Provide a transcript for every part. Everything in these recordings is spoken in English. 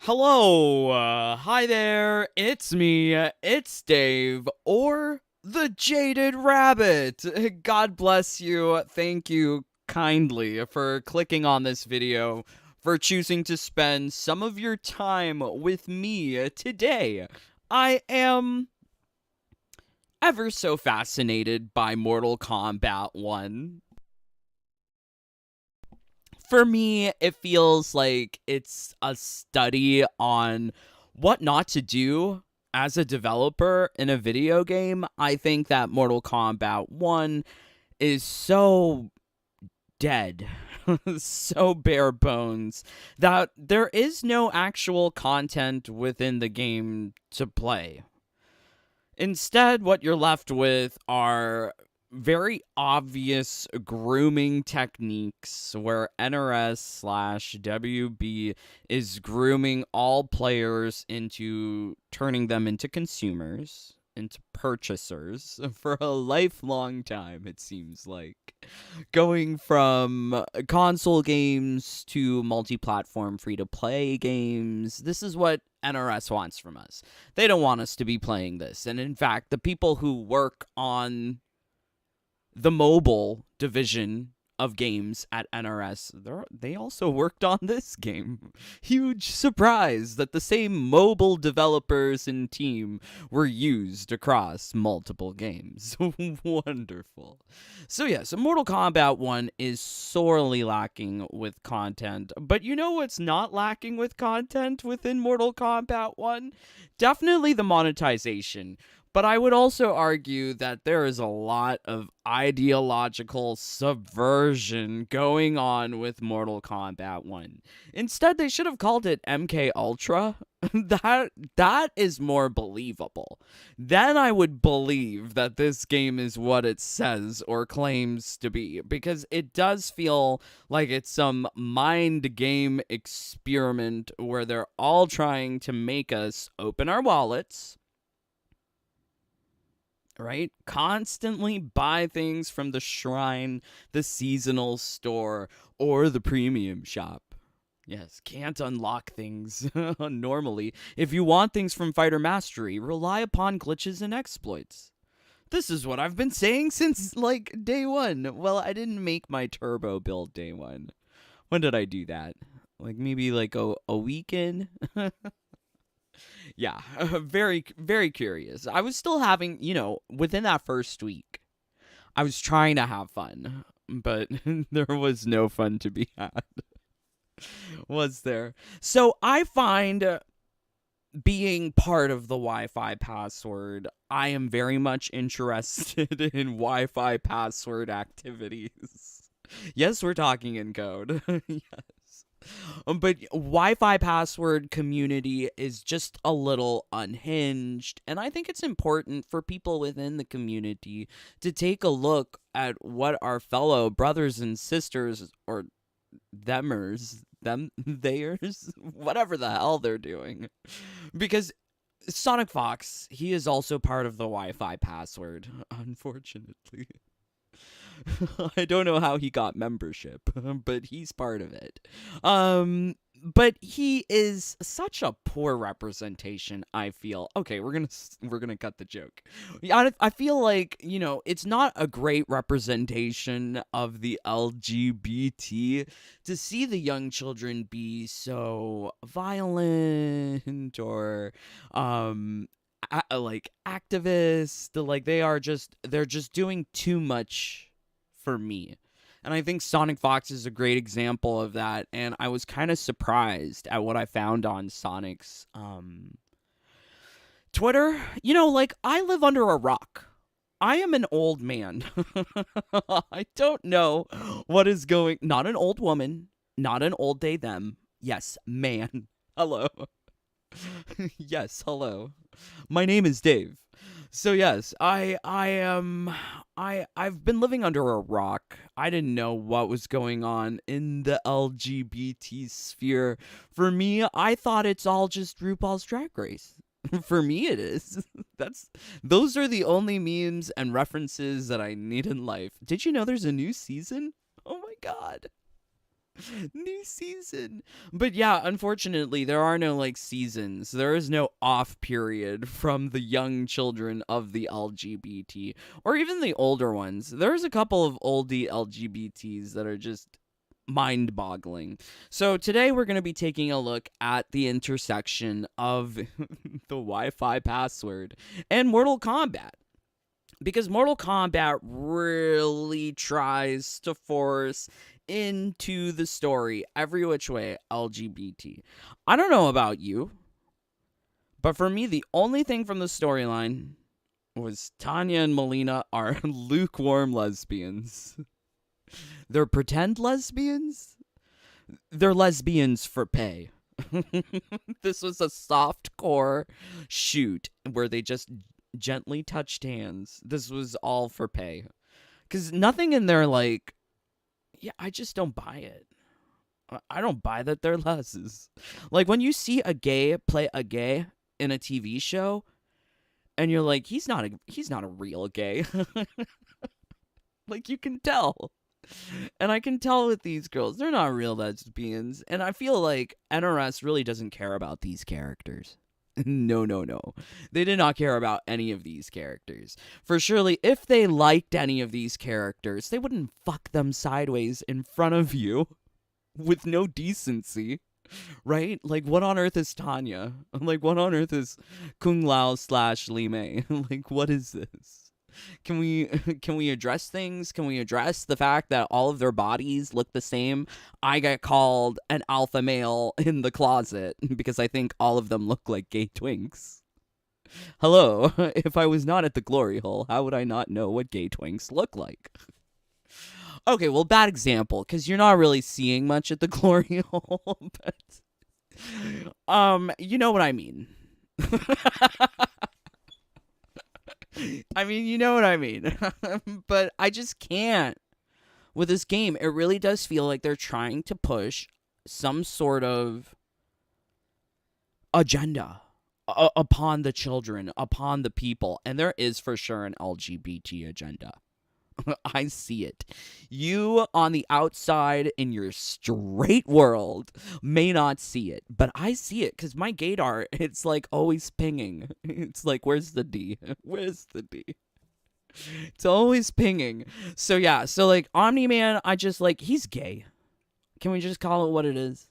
Hello, hi there, it's me, it's Dave, or the Jaded Rabbit. God bless you, thank you kindly for clicking on this video, for choosing to spend some of your time with me today. I am ever so fascinated by Mortal Kombat 1. For me, it feels like it's a study on what not to do as a developer in a video game. I think that Mortal Kombat 1 is so dead, so bare bones, that there is no actual content within the game to play. Instead, what you're left with are very obvious grooming techniques where NRS slash WB is grooming all players into turning them into consumers, into purchasers for a lifelong time, it seems like. Going from console games to multi-platform free-to-play games. This is what NRS wants from us. They don't want us to be playing this. And in fact, the people who work on the mobile division of games at NRS, they also worked on this game. Huge surprise that the same mobile developers and team were used across multiple games. Wonderful. So yes, Mortal Kombat 1 is sorely lacking with content, but you know what's not lacking with content within Mortal Kombat 1? Definitely the monetization. But I would also argue that there is a lot of ideological subversion going on with Mortal Kombat 1. Instead, they should have called it MK Ultra. that is more believable. Then I would believe that this game is what it says or claims to be, because it does feel like it's some mind game experiment where they're all trying to make us open our wallets, right? Constantly buy things from the shrine, the seasonal store, or the premium shop. Yes, can't unlock things normally. If you want things from Fighter Mastery, rely upon glitches and exploits. This is what I've been saying since, like, day one. Well, I didn't make my turbo build day one. When did I do that? Like, maybe like a week in? Yeah, very, very curious. I was still having, within that first week, I was trying to have fun, but there was no fun to be had, was there? So I find being part of the Wi-Fi password, I am very much interested in Wi-Fi password activities. Yes, we're talking in code. Yes. But Wi-Fi password community is just a little unhinged, and I think it's important for people within the community to take a look at what our fellow brothers and sisters, or theirs, whatever the hell they're doing. Because SonicFox, he is also part of the Wi-Fi password, unfortunately. I don't know how he got membership, but he's part of it. But he is such a poor representation, I feel. Okay, we're gonna cut the joke. Yeah, I feel like, it's not a great representation of the LGBT to see the young children be so violent or like activists. Like they're just doing too much for me. And I think SonicFox is a great example of that. And I was kind of surprised at what I found on Sonic's Twitter. Like, I live under a rock. I am an old man. I don't know what is going. Not an old woman. Not an old they them. Yes, man. Hello. Yes, hello. My name is Dave. So yes, I've been living under a rock. I didn't know what was going on in the LGBT sphere. For me, I thought it's all just RuPaul's Drag Race. For me it is. Those are the only memes and references that I need in life. Did you know there's a new season? Oh my god. New season. But yeah, unfortunately, there are no like seasons. There is no off period from the young children of the LGBT or even the older ones. There's a couple of oldie LGBTs that are just mind-boggling. So today we're going to be taking a look at the intersection of the Wi-Fi password and Mortal Kombat. Because Mortal Kombat really tries to force into the story every which way LGBT. I don't know about you, but for me, the only thing from the storyline was Tanya and Melina are lukewarm lesbians. They're pretend lesbians? They're lesbians for pay. This was a soft core shoot where they just gently touched hands. This was all for pay. Because nothing in there, like, yeah, I just don't buy it. I don't buy that they're lesses. Like, when you see a gay play a gay in a TV show, and you're like, he's not a real gay. Like, you can tell. And I can tell with these girls, they're not real lesbians. And I feel like NRS really doesn't care about these characters. No. They did not care about any of these characters. For surely, if they liked any of these characters, they wouldn't fuck them sideways in front of you with no decency, right? Like, what on earth is Tanya? Like, what on earth is Kung Lao / Li Mei? Like, what is this? Can we address things? Can we address the fact that all of their bodies look the same? I get called an alpha male in the closet because I think all of them look like gay twinks. Hello, if I was not at the glory hole, how would I not know what gay twinks look like? Okay, well, bad example, because you're not really seeing much at the glory hole, but you know what I mean. I mean, you know what I mean. But I just can't. With this game, it really does feel like they're trying to push some sort of agenda upon the children, upon the people. And there is for sure an LGBT agenda. I see it. You on the outside in your straight world may not see it, but I see it because my gaydar, it's like always pinging. It's like, where's the D? Where's the D? It's always pinging. So yeah, so like Omni-Man, I just like, he's gay. Can we just call it what it is?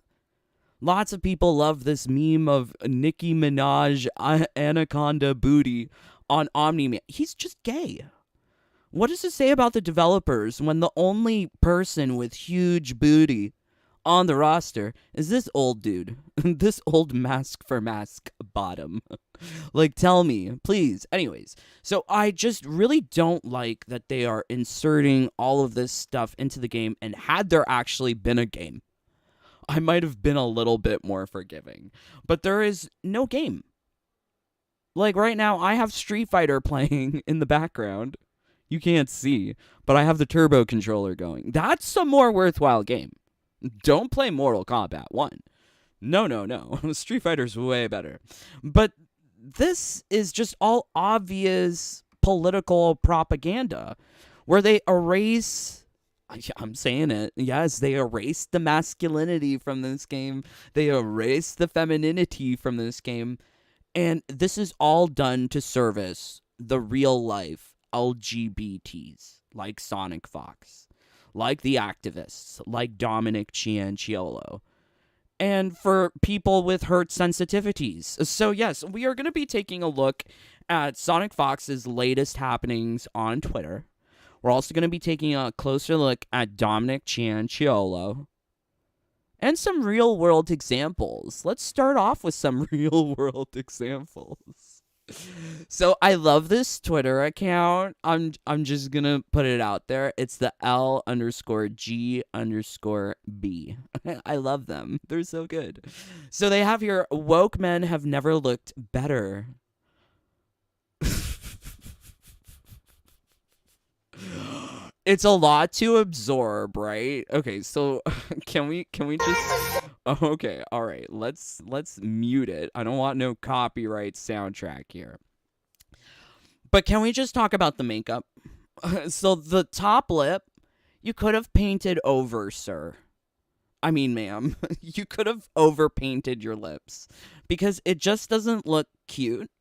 Lots of people love this meme of Nicki Minaj anaconda booty on Omni-Man. He's just gay. What does it say about the developers when the only person with huge booty on the roster is this old dude? This old mask for mask bottom. Like, tell me, please. Anyways, so I just really don't like that they are inserting all of this stuff into the game, and had there actually been a game, I might have been a little bit more forgiving. But there is no game. Like, right now, I have Street Fighter playing in the background. You can't see, but I have the turbo controller going. That's a more worthwhile game. Don't play Mortal Kombat 1. No. Street Fighter's way better. But this is just all obvious political propaganda where they erase, I'm saying it, yes, they erase the masculinity from this game. They erase the femininity from this game. And this is all done to service the real life LGBTs, like SonicFox, like the activists, like Dominic Cianciolo, and for people with hurt sensitivities. So yes, we are going to be taking a look at SonicFox's latest happenings on Twitter. We're also going to be taking a closer look at Dominic Cianciolo and some real-world examples. Let's start off with some real-world examples. So I love this Twitter account. I'm just gonna put it out there. It's the L_G_B. I love them. They're so good. So they have here, woke men have never looked better. It's a lot to absorb, right? Okay, so can we just okay, all right. Let's mute it. I don't want no copyright soundtrack here. But can we just talk about the makeup? So the top lip, you could have painted over, sir. I mean, ma'am, you could have overpainted your lips because it just doesn't look cute,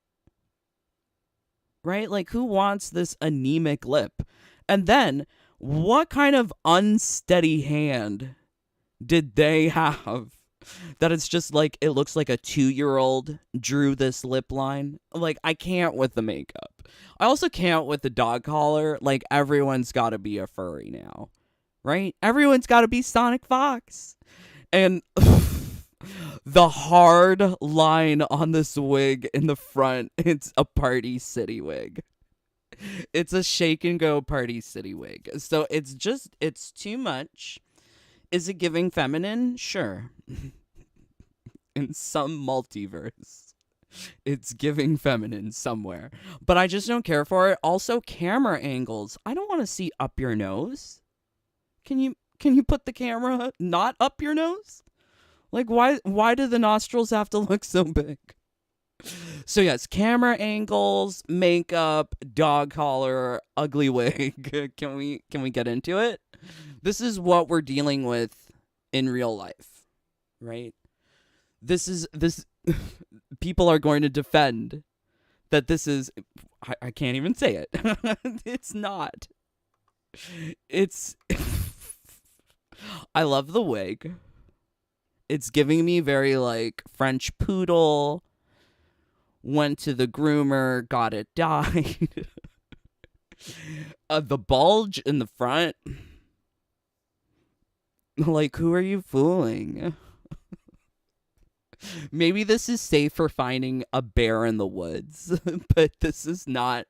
right? Like, who wants this anemic lip? And then, what kind of unsteady hand did they have that it's just like it looks like a 2-year-old drew this lip line? Like, I can't with the makeup. I also can't with the dog collar. Like, everyone's got to be a furry now, right? Everyone's got to be SonicFox. And the hard line on this wig in the front, it's a Party City wig. It's a shake and go Party City wig. So it's too much. Is it giving feminine? Sure. In some multiverse, it's giving feminine somewhere. But I just don't care for it. Also, camera angles. I don't want to see up your nose. Can you put the camera not up your nose? Like, why do the nostrils have to look so big? So yes, camera angles, makeup, dog collar, ugly wig. Can we get into it? This is what we're dealing with in real life, right? This people are going to defend that this is I can't even say it. It's not. It's I love the wig. It's giving me very like French poodle. Went to the groomer, got it dyed. The bulge in the front. Like, who are you fooling? Maybe this is safe for finding a bear in the woods, but this is not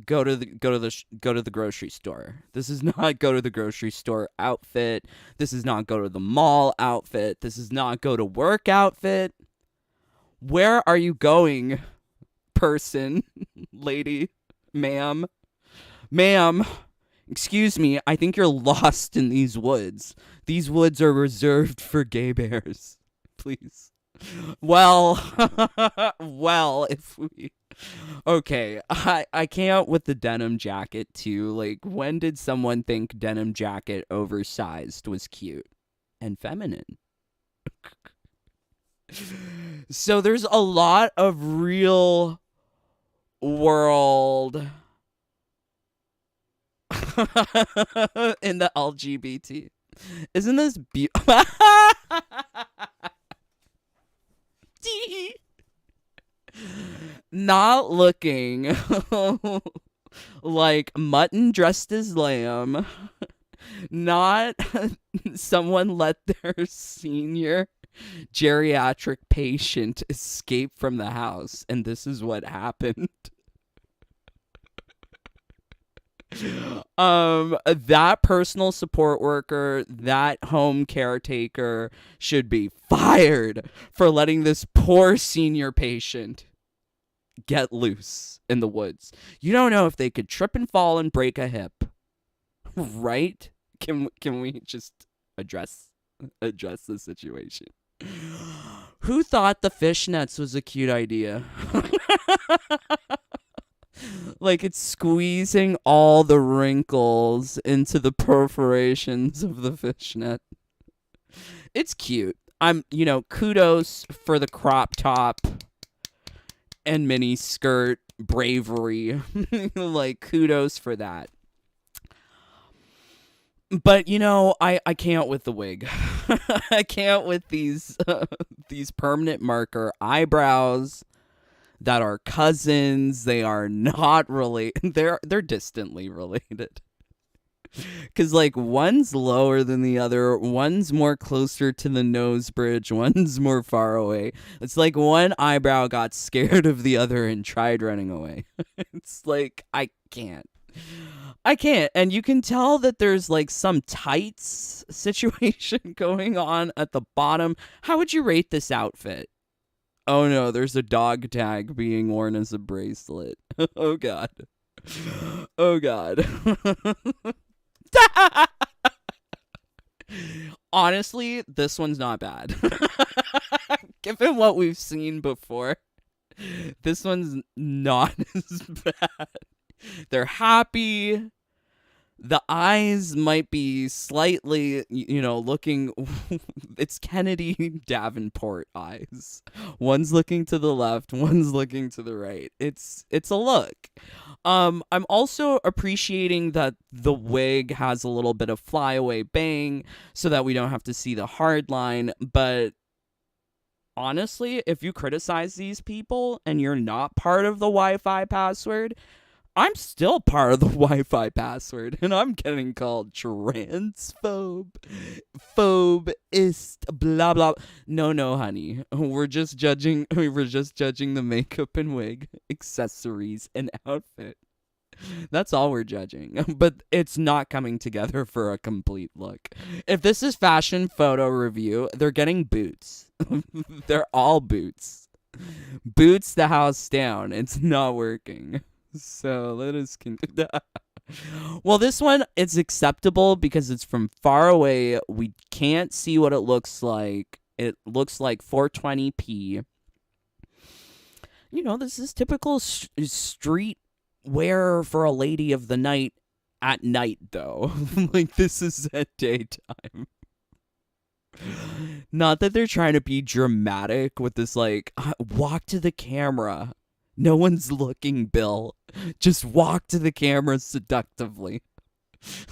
go to the grocery store. This is not go to the grocery store outfit. This is not go to the mall outfit. This is not go to work outfit. Where are you going, person, lady, ma'am? Ma'am, excuse me, I think you're lost in these woods. These woods are reserved for gay bears. Please. Well, if we... Okay, I can't with the denim jacket, too. Like, when did someone think denim jacket oversized was cute and feminine? So there's a lot of real world in the LGBT. Isn't this beautiful? Not looking like mutton dressed as lamb. Not someone let their senior geriatric patient escape from the house, and this is what happened. That personal support worker, that home caretaker should be fired for letting this poor senior patient get loose in the woods. You don't know if they could trip and fall and break a hip, right? Can we just address the situation? Who thought the fishnets was a cute idea? Like, it's squeezing all the wrinkles into the perforations of the fishnet. It's cute. Kudos for the crop top and mini skirt bravery. Like, kudos for that. But, I can't with the wig. I can't with these permanent marker eyebrows that are cousins. They are not related. They're distantly related. Because, like, one's lower than the other. One's more closer to the nose bridge. One's more far away. It's like one eyebrow got scared of the other and tried running away. It's like, I can't. And you can tell that there's like some tights situation going on at the bottom. How would you rate this outfit? Oh no, there's a dog tag being worn as a bracelet. Oh god. Oh god. Honestly, this one's not bad. Given what we've seen before, this one's not as bad. They're happy. The eyes might be slightly, looking. It's Kennedy Davenport eyes. One's looking to the left, one's looking to the right. It's a look. I'm also appreciating that the wig has a little bit of flyaway bang so that we don't have to see the hard line. But honestly, if you criticize these people and you're not part of the Wi-Fi password, I'm still part of the Wi-Fi password, and I'm getting called transphobe, phobeist, blah blah. No, honey, we're just judging. We're just judging the makeup and wig, accessories, and outfit. That's all we're judging. But it's not coming together for a complete look. If this is fashion photo review, they're getting boots. They're all boots. Boots the house down. It's not working. So let us continue. Well, this one, it's acceptable because it's from far away. We can't see what it looks like. It looks like 420p. This is typical street wear for a lady of the night at night, though. Like, this is at daytime. Not that they're trying to be dramatic with this, like, walk to the camera. No one's looking, Bill. Just walk to the camera seductively.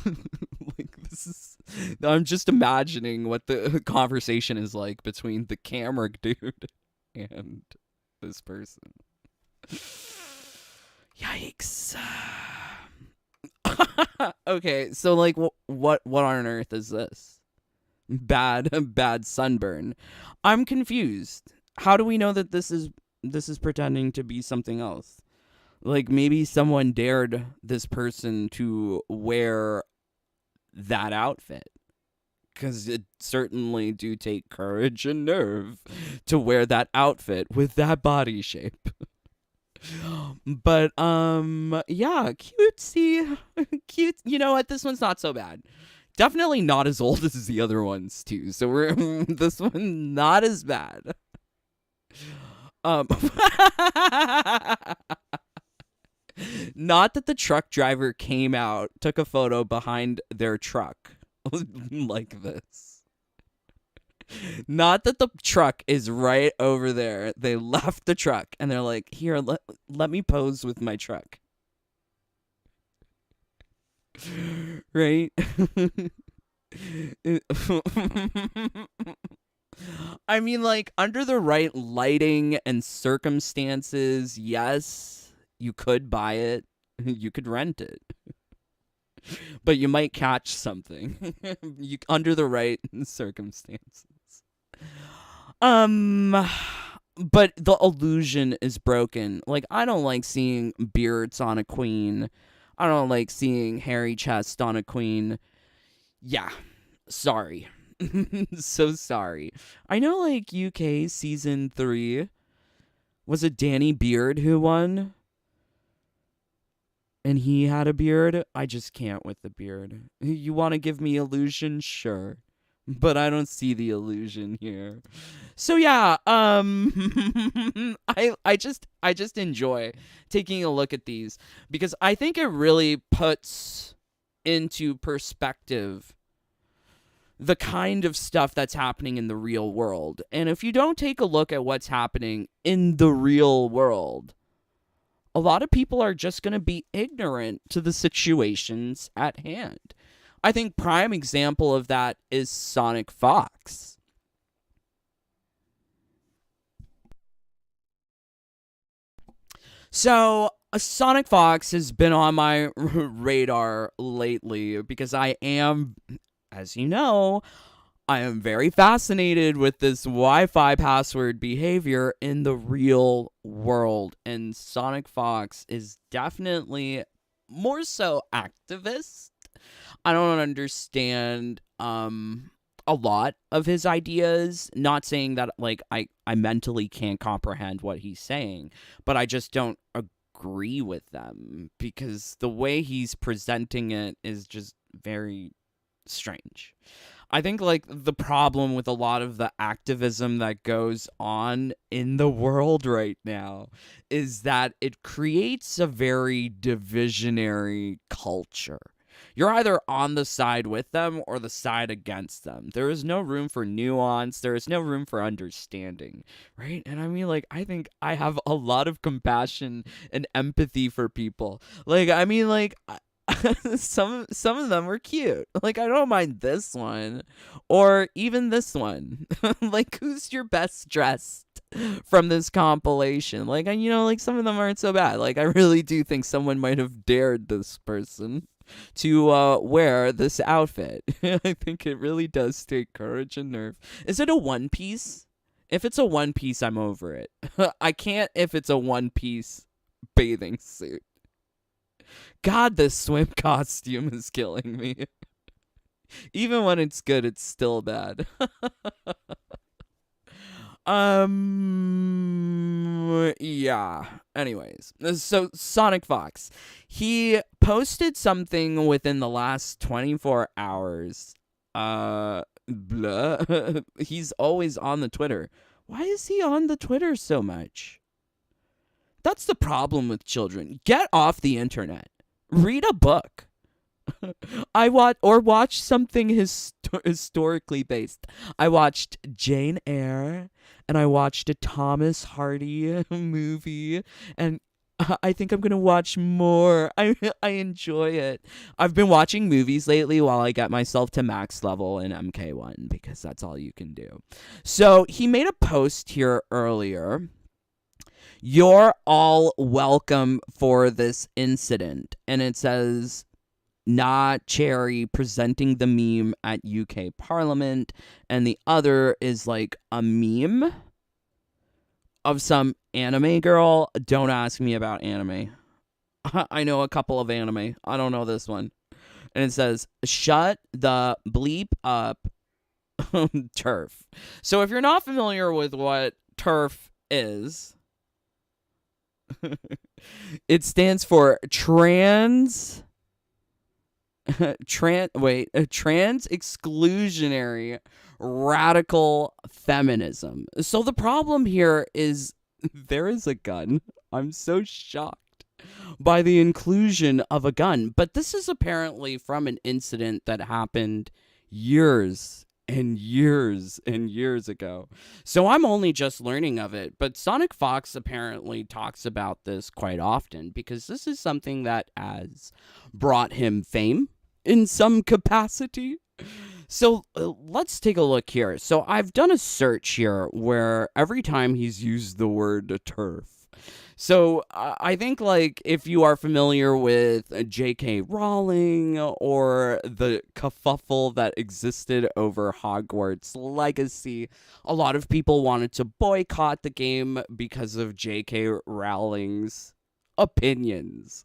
Like, this is. I'm just imagining what the conversation is like between the camera dude and this person. Yikes. Okay, so like, what on earth is this? Bad sunburn. I'm confused. How do we know that this is pretending to be something else? Like, maybe someone dared this person to wear that outfit. Because it certainly do take courage and nerve to wear that outfit with that body shape. But, yeah, cutesy. Cute. You know what? This one's not so bad. Definitely not as old as the other ones, too. So this one not as bad. Not that the truck driver came out, took a photo behind their truck like this. Not that the truck is right over there. They left the truck and they're like, here, let me pose with my truck. Right? I mean, like, under the right lighting and circumstances, yes, you could buy it. You could rent it. But you might catch something. Under the right circumstances. But the illusion is broken. Like, I don't like seeing beards on a queen. I don't like seeing hairy chest on a queen. Yeah, sorry. So sorry. I know, like, UK season 3, was it Danny Beard who won? And he had a beard? I just can't with the beard. You want to give me illusion? Sure. But I don't see the illusion here. So yeah, I just enjoy taking a look at these because I think it really puts into perspective the kind of stuff that's happening in the real world. And if you don't take a look at what's happening in the real world, a lot of people are just going to be ignorant to the situations at hand. I think prime example of that is SonicFox. So, SonicFox has been on my radar lately because I am, as you know, I am very fascinated with this Wi-Fi password behavior in the real world. And SonicFox is definitely more so activist. I don't understand a lot of his ideas. Not saying that, like, I mentally can't comprehend what he's saying, but I just don't agree with them because the way he's presenting it is just very strange. I think, like, the problem with a lot of the activism that goes on in the world right now is that it creates a very divisionary culture. You're either on the side with them or the side against them. There is no room for nuance. There is no room for understanding, right? And I mean, like, I think I have a lot of compassion and empathy for people. Like, I mean, like, some of them are cute. Like, I don't mind this one or even this one. Like, who's your best dressed from this compilation? Like, you know, like, some of them aren't so bad. Like, I really do think someone might have dared this person to wear this outfit. I think it really does take courage and nerve. Is it a one piece? If it's a one piece, I'm over it. I can't if it's a one piece bathing suit. God, this swim costume is killing me. Even when it's good, it's still bad. Yeah. Anyways, so SonicFox, he posted something within the last 24 hours. Blah. He's always on the Twitter. Why is he on the Twitter so much? That's the problem with children. Get off the internet. Read a book. Watch something historically based. I watched Jane Eyre, and I watched a Thomas Hardy movie, and I think I'm gonna watch more. I enjoy it. I've been watching movies lately while I get myself to max level in MK1 because that's all you can do. So he made a post here earlier. You're all welcome for this incident. And it says, not Cherry presenting the meme at UK Parliament. And the other is like a meme of some anime girl. Don't ask me about anime. I know a couple of anime. I don't know this one. And it says, shut the bleep up, TERF. So if you're not familiar with what TERF is, it stands for trans exclusionary radical feminism. So the problem here is there is a gun. I'm so shocked by the inclusion of a gun, but this is apparently from an incident that happened years and years and years ago. So I'm only just learning of it, but SonicFox apparently talks about this quite often because this is something that has brought him fame in some capacity. So let's take a look here. So I've done a search here where every time he's used the word TERF. So I think, like, if you are familiar with J.K. Rowling or the kerfuffle that existed over Hogwarts Legacy, a lot of people wanted to boycott the game because of J.K. Rowling's opinions.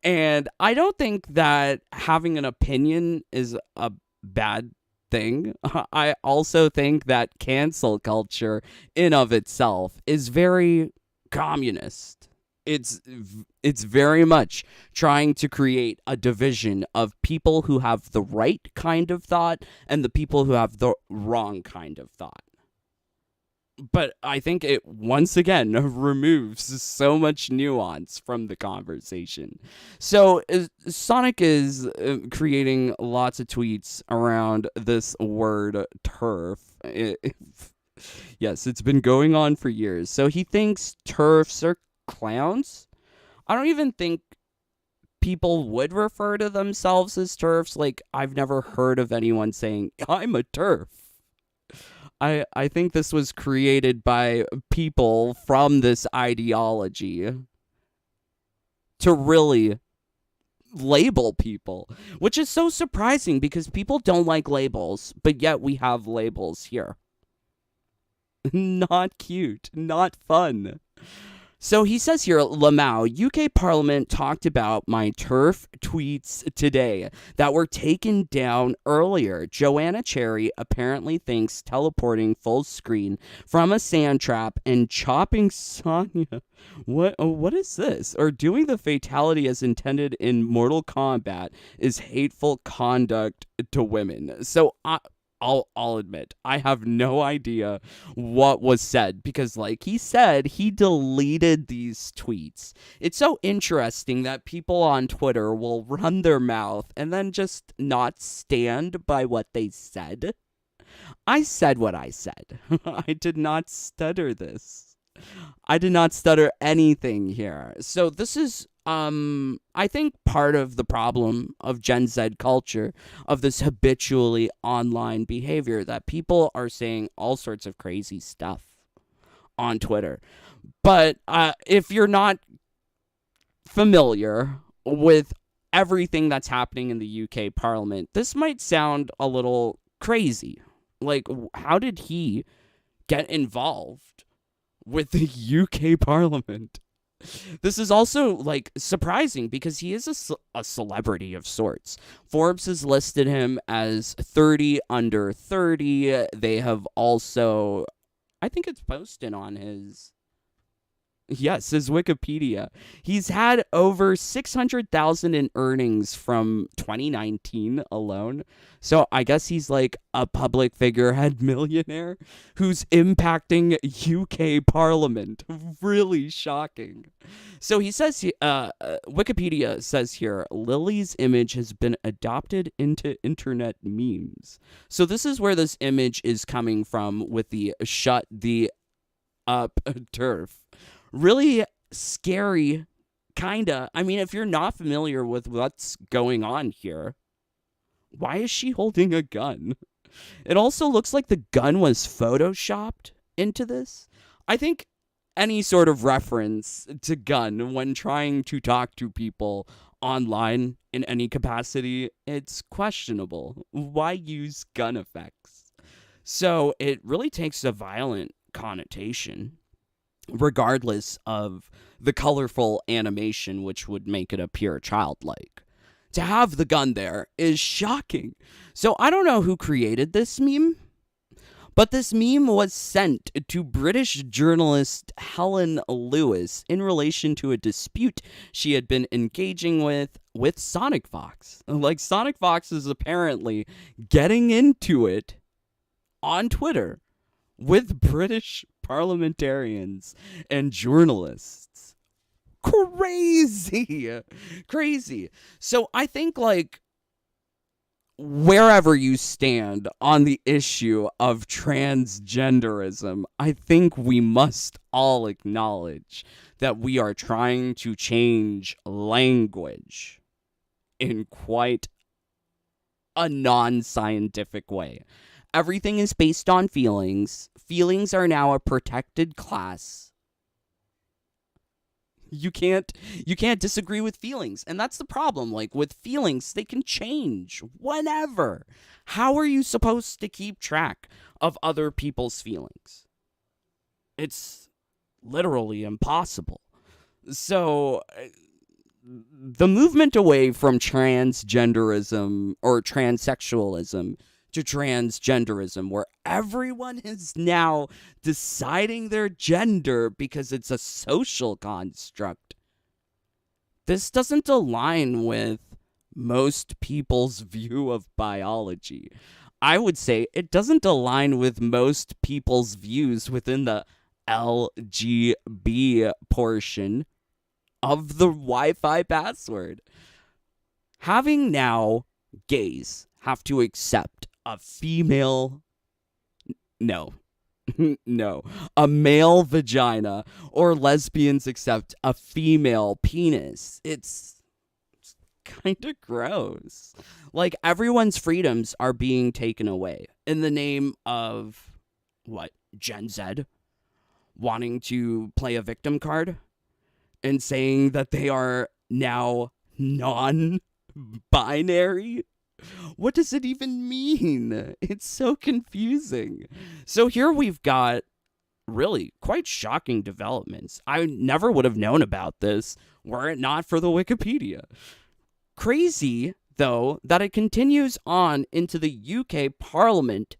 And I don't think that having an opinion is a bad thing. I also think that cancel culture in of itself is very communist. It's very much trying to create a division of people who have the right kind of thought and the people who have the wrong kind of thought. But I think it once again removes so much nuance from the conversation. So Sonic is creating lots of tweets around this word TERF. Yes, it's been going on for years. So he thinks TERFs are clowns. I don't even think people would refer to themselves as TERFs. Like, I've never heard of anyone saying, I'm a TERF. I think this was created by people from this ideology to really label people, which is so surprising because people don't like labels, but yet we have labels here. Not cute, not fun. So he says here, Lamau, UK Parliament talked about my TERF tweets today that were taken down earlier. Joanna Cherry apparently thinks teleporting full screen from a sand trap and chopping Sonya, what is this? Or doing the fatality as intended in Mortal Kombat is hateful conduct to women. So I'll admit, I have no idea what was said because, like he said, he deleted these tweets. It's so interesting that people on Twitter will run their mouth and then just not stand by what they said. I said what I said. I did not stutter this. I did not stutter anything here. So this is I think part of the problem of Gen Z culture, of this habitually online behavior, that people are saying all sorts of crazy stuff on Twitter. But if you're not familiar with everything that's happening in the UK Parliament, this might sound a little crazy. Like, how did he get involved with the UK Parliament? This is also, like, surprising because he is a celebrity of sorts. Forbes has listed him as 30 under 30. They have also, I think it's posted on his Wikipedia. He's had over 600,000 in earnings from 2019 alone. So I guess he's like a public figurehead millionaire who's impacting UK Parliament. Really shocking. So he says, Wikipedia says here, Lily's image has been adopted into internet memes. So this is where this image is coming from with the shut the up TERF. Really scary, kinda. I mean, if you're not familiar with what's going on here, why is she holding a gun? It also looks like the gun was photoshopped into this. I think any sort of reference to gun when trying to talk to people online in any capacity, it's questionable. Why use gun effects? So it really takes a violent connotation, regardless of the colorful animation, which would make it appear childlike. To have the gun there is shocking. So I don't know who created this meme, but this meme was sent to British journalist Helen Lewis in relation to a dispute she had been engaging with SonicFox. Like, SonicFox is apparently getting into it on Twitter with British parliamentarians and journalists. Crazy. So I think, like, wherever you stand on the issue of transgenderism, I think we must all acknowledge that we are trying to change language in quite a non-scientific way. Everything is based on feelings. Feelings are now a protected class. You can't disagree with feelings. And that's the problem. Like, with feelings, they can change whenever. How are you supposed to keep track of other people's feelings? It's literally impossible. So the movement away from transgenderism or transsexualism to transgenderism, where everyone is now deciding their gender because it's a social construct, this doesn't align with most people's view of biology. I would say it doesn't align with most people's views within the LGB portion of the Wi-Fi password. Having now gays have to accept a female, no, a male vagina, or lesbians accept a female penis. It's kind of gross. Like, everyone's freedoms are being taken away in the name of, what, Gen Z wanting to play a victim card and saying that they are now non-binary. What does it even mean? It's so confusing. So here we've got really quite shocking developments. I never would have known about this were it not for the Wikipedia. Crazy, though, that it continues on into the UK Parliament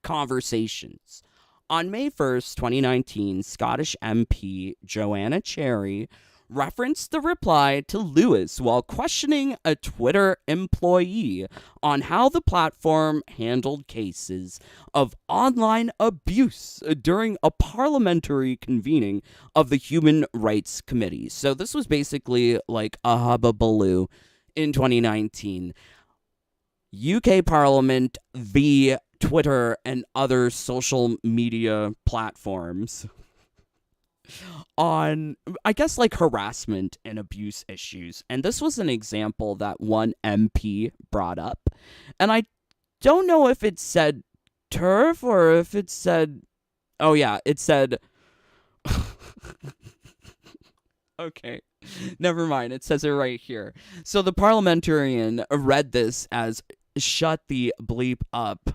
conversations. On May 1st, 2019, Scottish MP Joanna Cherry referenced the reply to Lewis while questioning a Twitter employee on how the platform handled cases of online abuse during a parliamentary convening of the Human Rights Committee. So this was basically like a hubbubaloo in 2019. UK Parliament v. Twitter and other social media platforms on, I guess, like harassment and abuse issues. And this was an example that one MP brought up. And I don't know if it said TERF or if it said, oh yeah, it said, okay, never mind. It says it right here. So the parliamentarian read this as shut the bleep up.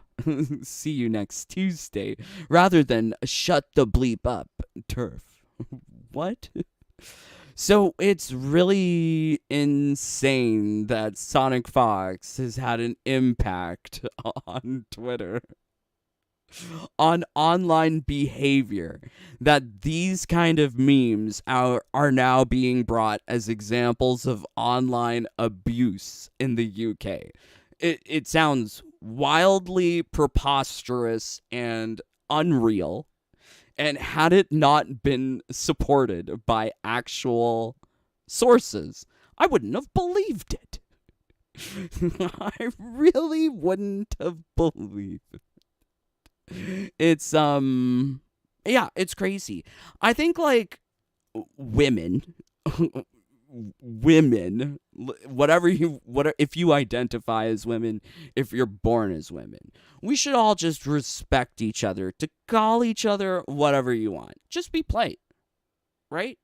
See you next Tuesday, rather than shut the bleep up, TERF. What? So it's really insane that SonicFox has had an impact on Twitter, on online behavior, that these kind of memes are now being brought as examples of online abuse in the UK. It sounds wildly preposterous and unreal. And had it not been supported by actual sources, I wouldn't have believed it. I really wouldn't have believed it. It's, yeah, it's crazy. I think, like, women, if you identify as women, if you're born as women, we should all just respect each other to call each other whatever you want. Just be polite, right?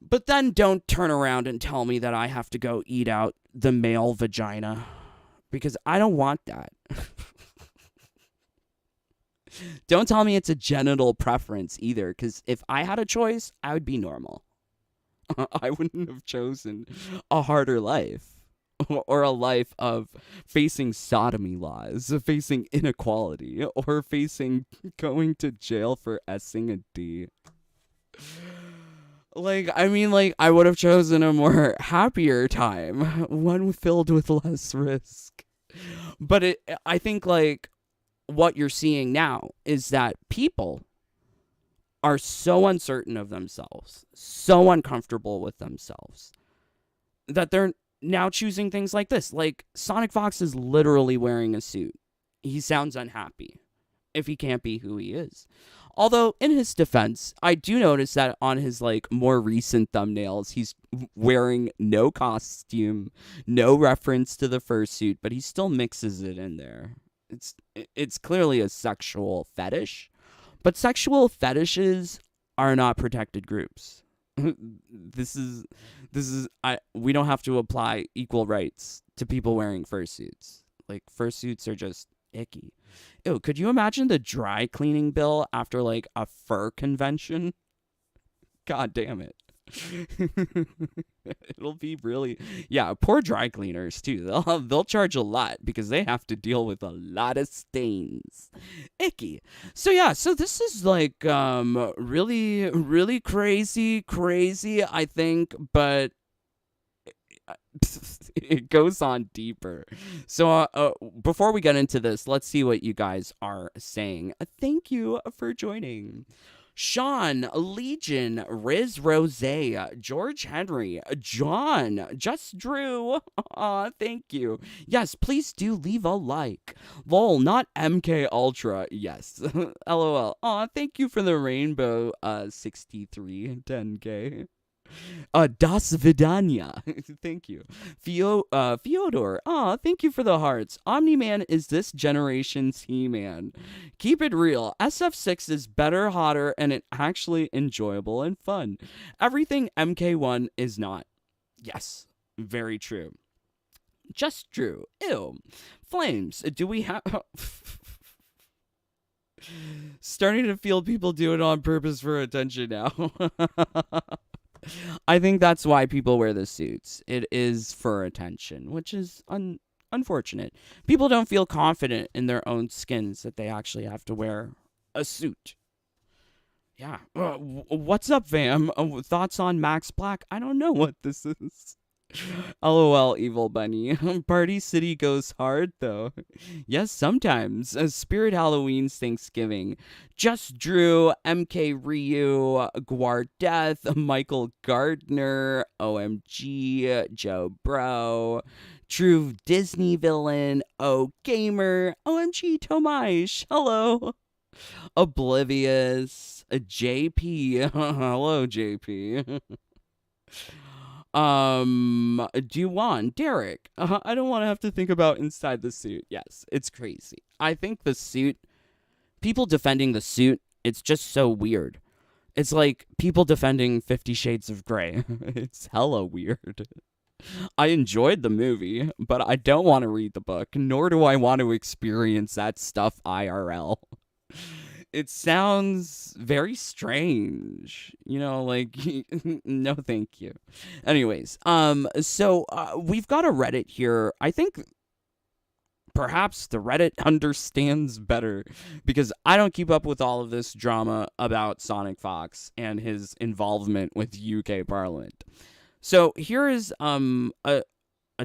But then don't turn around and tell me that I have to go eat out the male vagina, because I don't want that. Don't tell me it's a genital preference either, because if I had a choice, I would be normal. I wouldn't have chosen a harder life, or a life of facing sodomy laws, facing inequality, or facing going to jail for S-ing a D. Like, I mean, like, I would have chosen a more happier time, one filled with less risk. But I think, like, what you're seeing now is that people are so uncertain of themselves, so uncomfortable with themselves, that they're now choosing things like this. Like, SonicFox is literally wearing a suit. He sounds unhappy if he can't be who he is. Although, in his defense, I do notice that on his, like, more recent thumbnails, he's wearing no costume, no reference to the fursuit, but he still mixes it in there. It's clearly a sexual fetish. But sexual fetishes are not protected groups. We don't have to apply equal rights to people wearing fursuits. Like, fursuits are just icky. Ew, could you imagine the dry cleaning bill after, like, a fur convention? God damn it. It'll be really, yeah, poor dry cleaners too. They'll charge a lot because they have to deal with a lot of stains. Icky. So yeah, so this is like really, really crazy, I think, but it goes on deeper. So before we get into this, let's see what you guys are saying. Thank you for joining. Sean, Legion, Riz Rose, George Henry, John, Just Drew. Aw, thank you. Yes, please do leave a like. Lol, not MK Ultra. Yes. LOL. Aw, thank you for the rainbow 63 10K. Das Vidania. Thank you. Fyodor. Aw, thank you for the hearts. Omni-Man is this generation's He-Man. Keep it real. SF6 is better, hotter, and it actually enjoyable and fun. Everything MK1 is not. Yes, very true. Just true. Ew. Flames. Do we have... Starting to feel people do it on purpose for attention now. I think that's why people wear the suits. It is for attention, which is unfortunate. People don't feel confident in their own skins that they actually have to wear a suit. Yeah. What's up, fam? Thoughts on Max Black? I don't know what this is. LOL, Evil Bunny. Party City goes hard, though. Yes, sometimes. Spirit Halloween's Thanksgiving. Just Drew, MK Ryu, Guardeth, Michael Gardner, OMG, Joe Bro, True Disney Villain, O Gamer, OMG Tomash, hello. Oblivious, JP, hello, JP. Duwan, Derek. I don't want to have to think about inside the suit. Yes, it's crazy. I think the suit, people defending the suit, it's just so weird. It's like people defending 50 Shades of Grey. It's hella weird. I enjoyed the movie, but I don't want to read the book, nor do I want to experience that stuff IRL. It sounds very strange, like no thank you. Anyways, so we've got a Reddit here. I think perhaps the Reddit understands better because I don't keep up with all of this drama about SonicFox and his involvement with UK Parliament. So here is a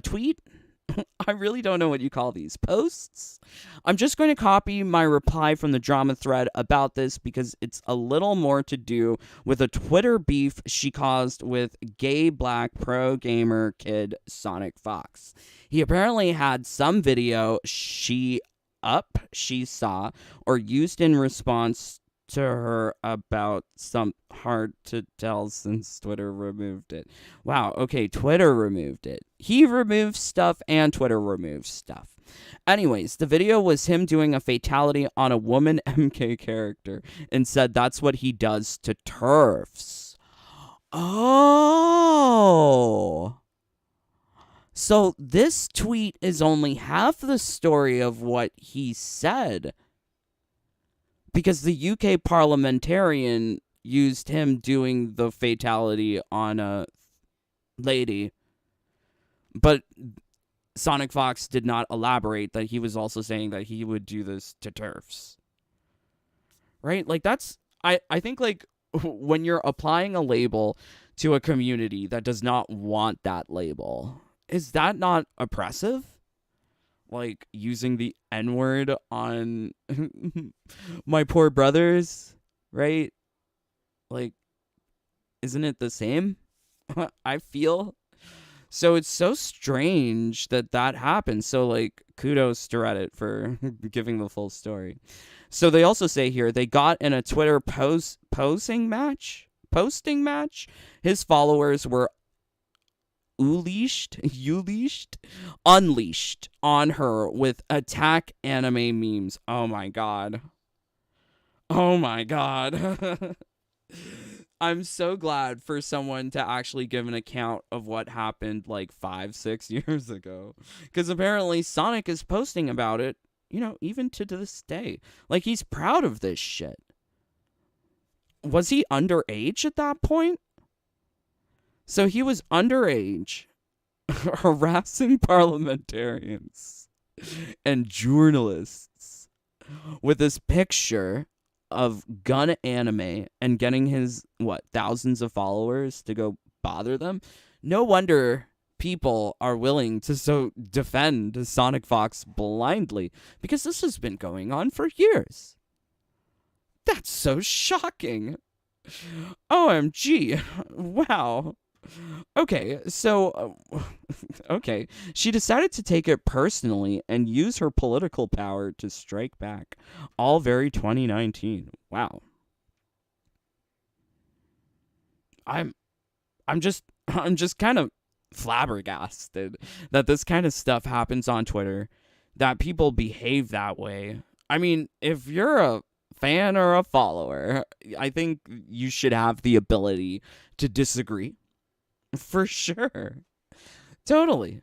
tweet. I really don't know what you call these posts. I'm just going to copy my reply from the drama thread about this because it's a little more to do with a Twitter beef she caused with gay black pro gamer kid SonicFox. He apparently had some video she saw or used in response to her about some hard to tell since Twitter removed it. Wow, okay, Twitter removed it. He removed stuff and Twitter removed stuff. Anyways, the video was him doing a fatality on a woman MK character and said that's what he does to TERFs. Oh. So this tweet is only half the story of what he said. Because the UK parliamentarian used him doing the fatality on a lady. But SonicFox did not elaborate that he was also saying that he would do this to TERFs. Right? Like that's... I think like when you're applying a label to a community that does not want that label, is that not oppressive? Like using the N-word on my poor brothers, right? Like, isn't it the same? I feel. So it's so strange that happened. So like, kudos to Reddit for giving the full story. So they also say here, they got in a Twitter posting match. His followers were unleashed on her with attack anime memes. Oh my god. I'm so glad for someone to actually give an account of what happened like 5-6 years ago. Because apparently Sonic is posting about it, even to this day. Like, he's proud of this shit. Was he underage at that point? So he was underage, harassing parliamentarians and journalists with this picture of gun anime and getting his, thousands of followers to go bother them. No wonder people are willing to so defend SonicFox blindly, because this has been going on for years. That's so shocking. OMG. Wow. Okay, so, okay. She decided to take it personally and use her political power to strike back. All very 2019. Wow. I'm just kind of flabbergasted that this kind of stuff happens on Twitter, that people behave that way. I mean, if you're a fan or a follower, I think you should have the ability to disagree. For sure. Totally.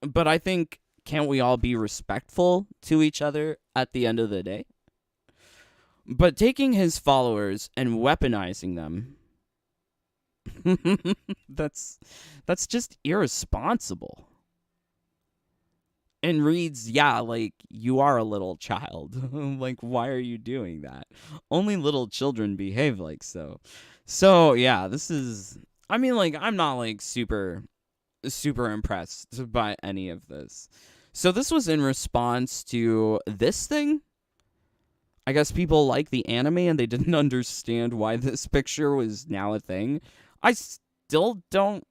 But I think, can't we all be respectful to each other at the end of the day? But taking his followers and weaponizing them, that's just irresponsible. and reads, yeah, like, you are a little child. Like, why are you doing that? Only little children behave like so. So, yeah, this is, I mean, like, I'm not, like, super impressed by any of this. So this was in response to this thing. I guess people like the anime and they didn't understand why this picture was now a thing. I still don't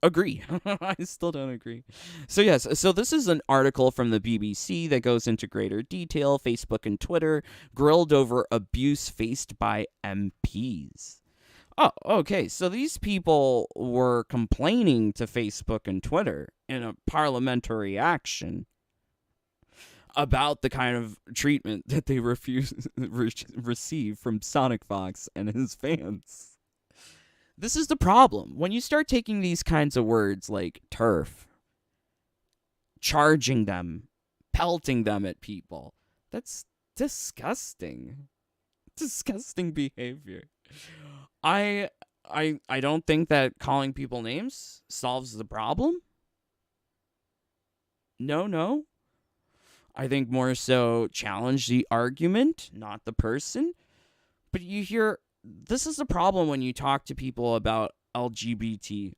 agree. I still don't agree. So yes, so this is an article from the BBC that goes into greater detail. Facebook and Twitter grilled over abuse faced by MPs. Oh, okay. So these people were complaining to Facebook and Twitter in a parliamentary action about the kind of treatment that they receive from SonicFox and his fans. This is the problem. When you start taking these kinds of words like TERF, charging them, pelting them at people, that's disgusting. Disgusting behavior. I don't think that calling people names solves the problem. No. I think more so challenge the argument, not the person. But you hear, this is the problem when you talk to people about LGBT,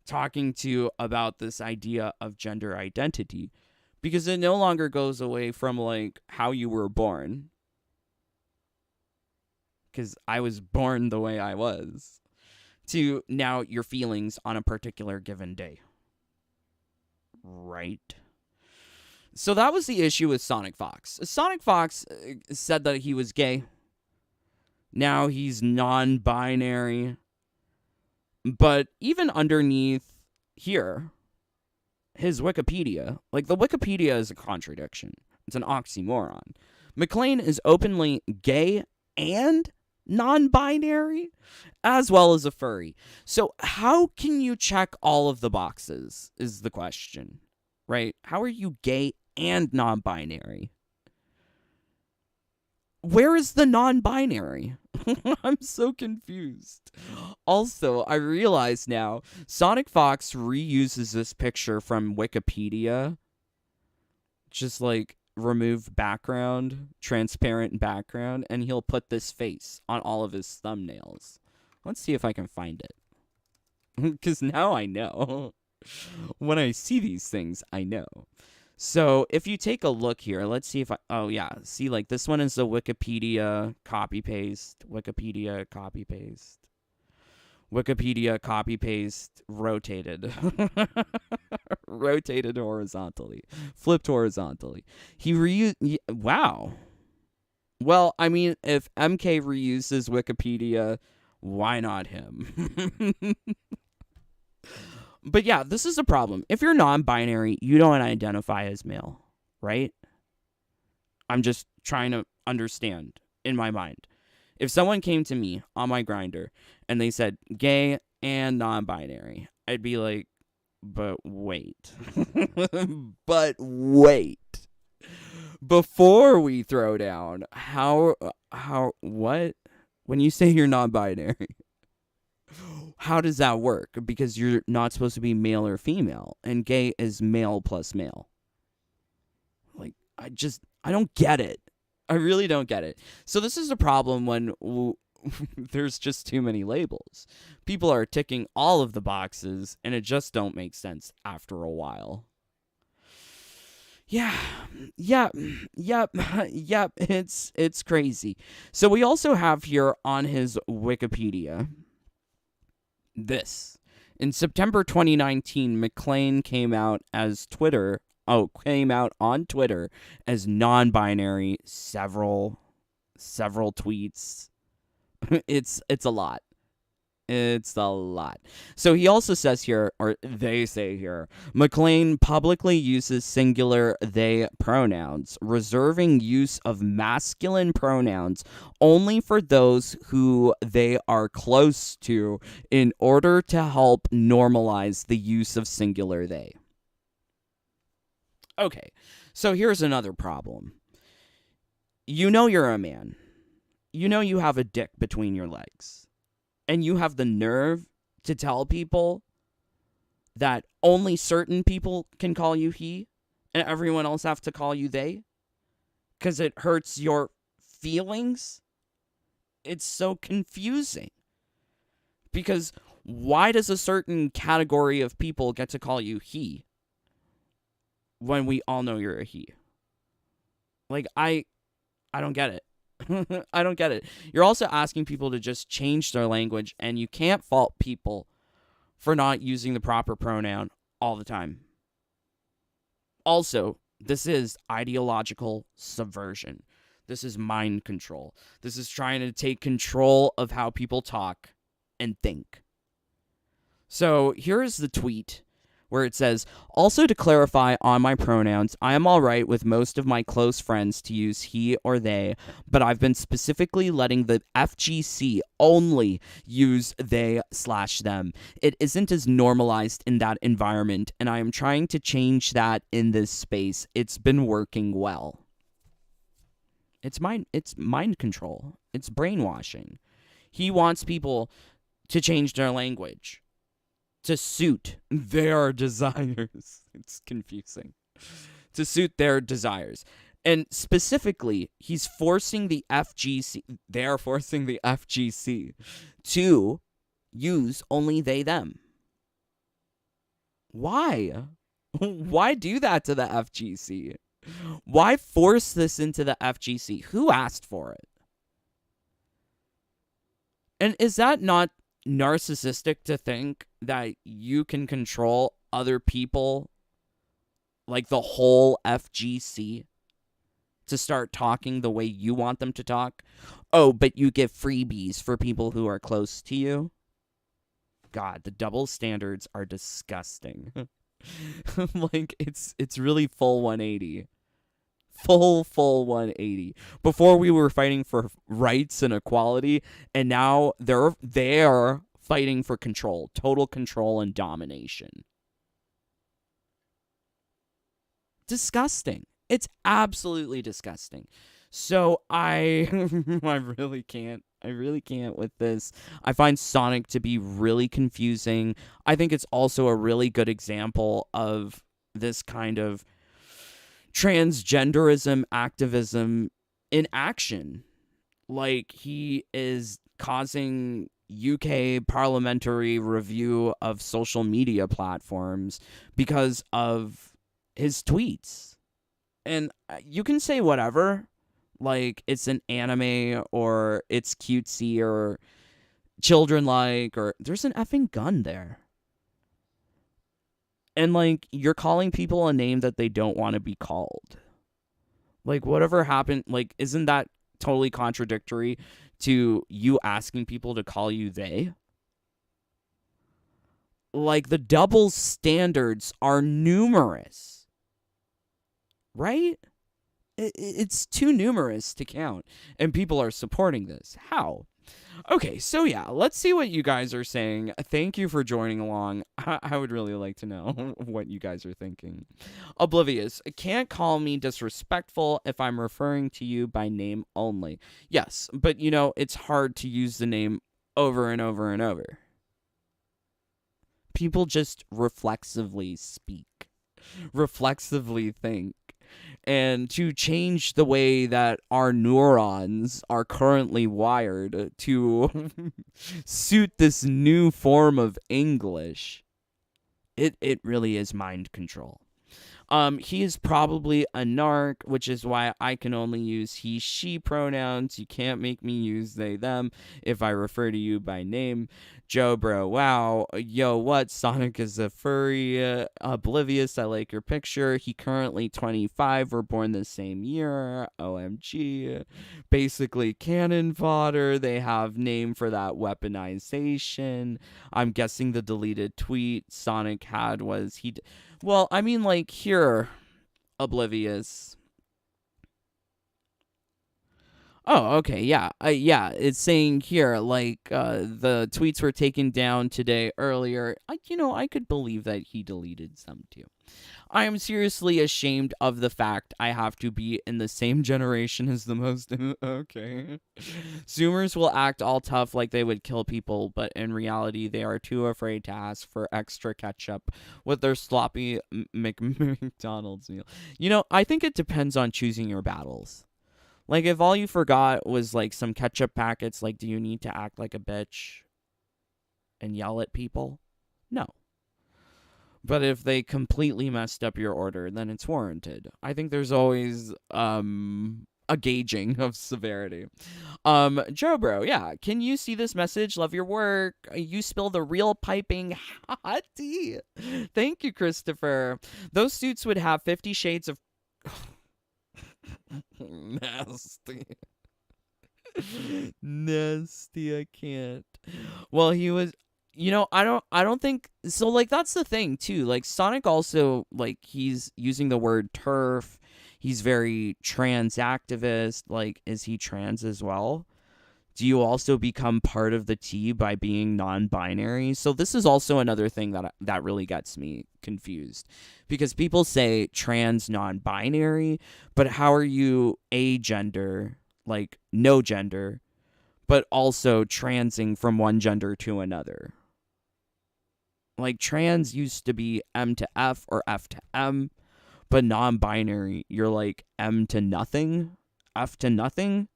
talking to about this idea of gender identity, because it no longer goes away from like how you were born. Because I was born the way I was, to now your feelings on a particular given day. Right? So that was the issue with SonicFox. SonicFox said that he was gay. Now he's non-binary. But even underneath here, his Wikipedia, like the Wikipedia is a contradiction. It's an oxymoron. McLean is openly gay and non-binary, as well as a furry. So how can you check all of the boxes is the question, right? How are you gay and non-binary? Where is the non-binary? I'm so confused. Also, I realize now, SonicFox reuses this picture from Wikipedia. Just like remove background, transparent background, and he'll put this face on all of his thumbnails. Let's see if I can find it. Because now I know. When I see these things, I know. So if you take a look here, let's see if I... Oh, yeah. See, like, this one is the Wikipedia copy-paste. Wikipedia copy-paste. Wikipedia copy-paste rotated. Rotated horizontally. Flipped horizontally. Wow. Well, I mean, if MK reuses Wikipedia, why not him? But yeah, this is a problem. If you're non-binary, you don't identify as male, right? I'm just trying to understand in my mind. If someone came to me on my Grindr and they said gay and non-binary, I'd be like, but wait. But wait. Before we throw down, what? When you say you're non-binary, how does that work? Because you're not supposed to be male or female, and gay is male plus male. Like, I don't get it. I really don't get it. So this is a problem when there's just too many labels. People are ticking all of the boxes, and it just don't make sense after a while. Yeah. Yep. It's crazy. So we also have here on his Wikipedia this. In September 2019, McLean came out on Twitter as non-binary several tweets. It's a lot. It's a lot. So he also says here, or they say here, McLean publicly uses singular they pronouns, reserving use of masculine pronouns only for those who they are close to in order to help normalize the use of singular they. Okay, so here's another problem. You know you're a man. You know you have a dick between your legs. And you have the nerve to tell people that only certain people can call you he and everyone else have to call you they because it hurts your feelings? It's so confusing. Because why does a certain category of people get to call you he when we all know you're a he? Like, I don't get it. I don't get it. You're also asking people to just change their language, and you can't fault people for not using the proper pronoun all the time. Also, this is ideological subversion. This is mind control. This is trying to take control of how people talk and think. So here is the tweet where it says, also to clarify on my pronouns, I am all right with most of my close friends to use he or they, but I've been specifically letting the FGC only use they/them. It isn't as normalized in that environment, and I am trying to change that in this space. It's been working well. It's mind control. It's brainwashing. He wants people to change their language to suit their desires. It's confusing. To suit their desires. And specifically, he's forcing the FGC, they're forcing the FGC to use only they, them. Why? Why do that to the FGC? Why force this into the FGC? Who asked for it? And is that not narcissistic to think that you can control other people, like the whole FGC, to start talking the way you want them to talk? Oh, but you give freebies for people who are close to you? God, the double standards are disgusting. Like, it's really full 180. Full 180. Before we were fighting for rights and equality, and now they're fighting for control, total control and domination. Disgusting. It's absolutely disgusting. So I really can't with this. I find Sonic to be really confusing. I think it's also a really good example of this kind of transgenderism activism in action. Like, he is causing UK parliamentary review of social media platforms because of his tweets. And you can say whatever, like it's an anime or it's cutesy or children-like, or there's an effing gun there. And, like, you're calling people a name that they don't want to be called. Like, whatever happened, like, isn't that totally contradictory to you asking people to call you they? Like, the double standards are numerous. Right? It's too numerous to count. And people are supporting this. How? Okay, so yeah, let's see what you guys are saying. Thank you for joining along. I would really like to know what you guys are thinking. Oblivious. Can't call me disrespectful if I'm referring to you by name only. Yes, but you know, it's hard to use the name over and over and over. People just reflexively speak, reflexively think. And to change the way that our neurons are currently wired to suit this new form of English, it really is mind control. He is probably a narc, which is why I can only use he, she pronouns. You can't make me use they, them if I refer to you by name. Joe Bro, wow. Yo, what? Sonic is a furry. Oblivious, I like your picture. He currently 25. We're born the same year. OMG. Basically cannon fodder. They have name for that weaponization. I'm guessing the deleted tweet Sonic had was he... Well, I mean, like, here, Oblivious. Oh, okay, yeah. Yeah, it's saying here, like, the tweets were taken down today earlier. I could believe that he deleted some, too. I am seriously ashamed of the fact I have to be in the same generation as the most. Okay. Zoomers will act all tough like they would kill people, but in reality, they are too afraid to ask for extra ketchup with their sloppy McDonald's meal. I think it depends on choosing your battles. Like, if all you forgot was, like, some ketchup packets, like, do you need to act like a bitch and yell at people? No. But if they completely messed up your order, then it's warranted. I think there's always a gauging of severity. Joe Bro, yeah. Can you see this message? Love your work. You spill the real piping hot tea. Thank you, Christopher. Those suits would have 50 shades of nasty. Nasty, I can't. Well, he was I don't think so. Like, that's the thing too. Like, Sonic also, like, he's using the word TERF. He's very trans activist. Like, is he trans as well? Do you also become part of the T by being non-binary? So this is also another thing that really gets me confused, because people say trans non-binary, but how are you agender, like no gender, but also transing from one gender to another? Like, trans used to be M to F or F to M, but non-binary, you're like M to nothing, F to nothing.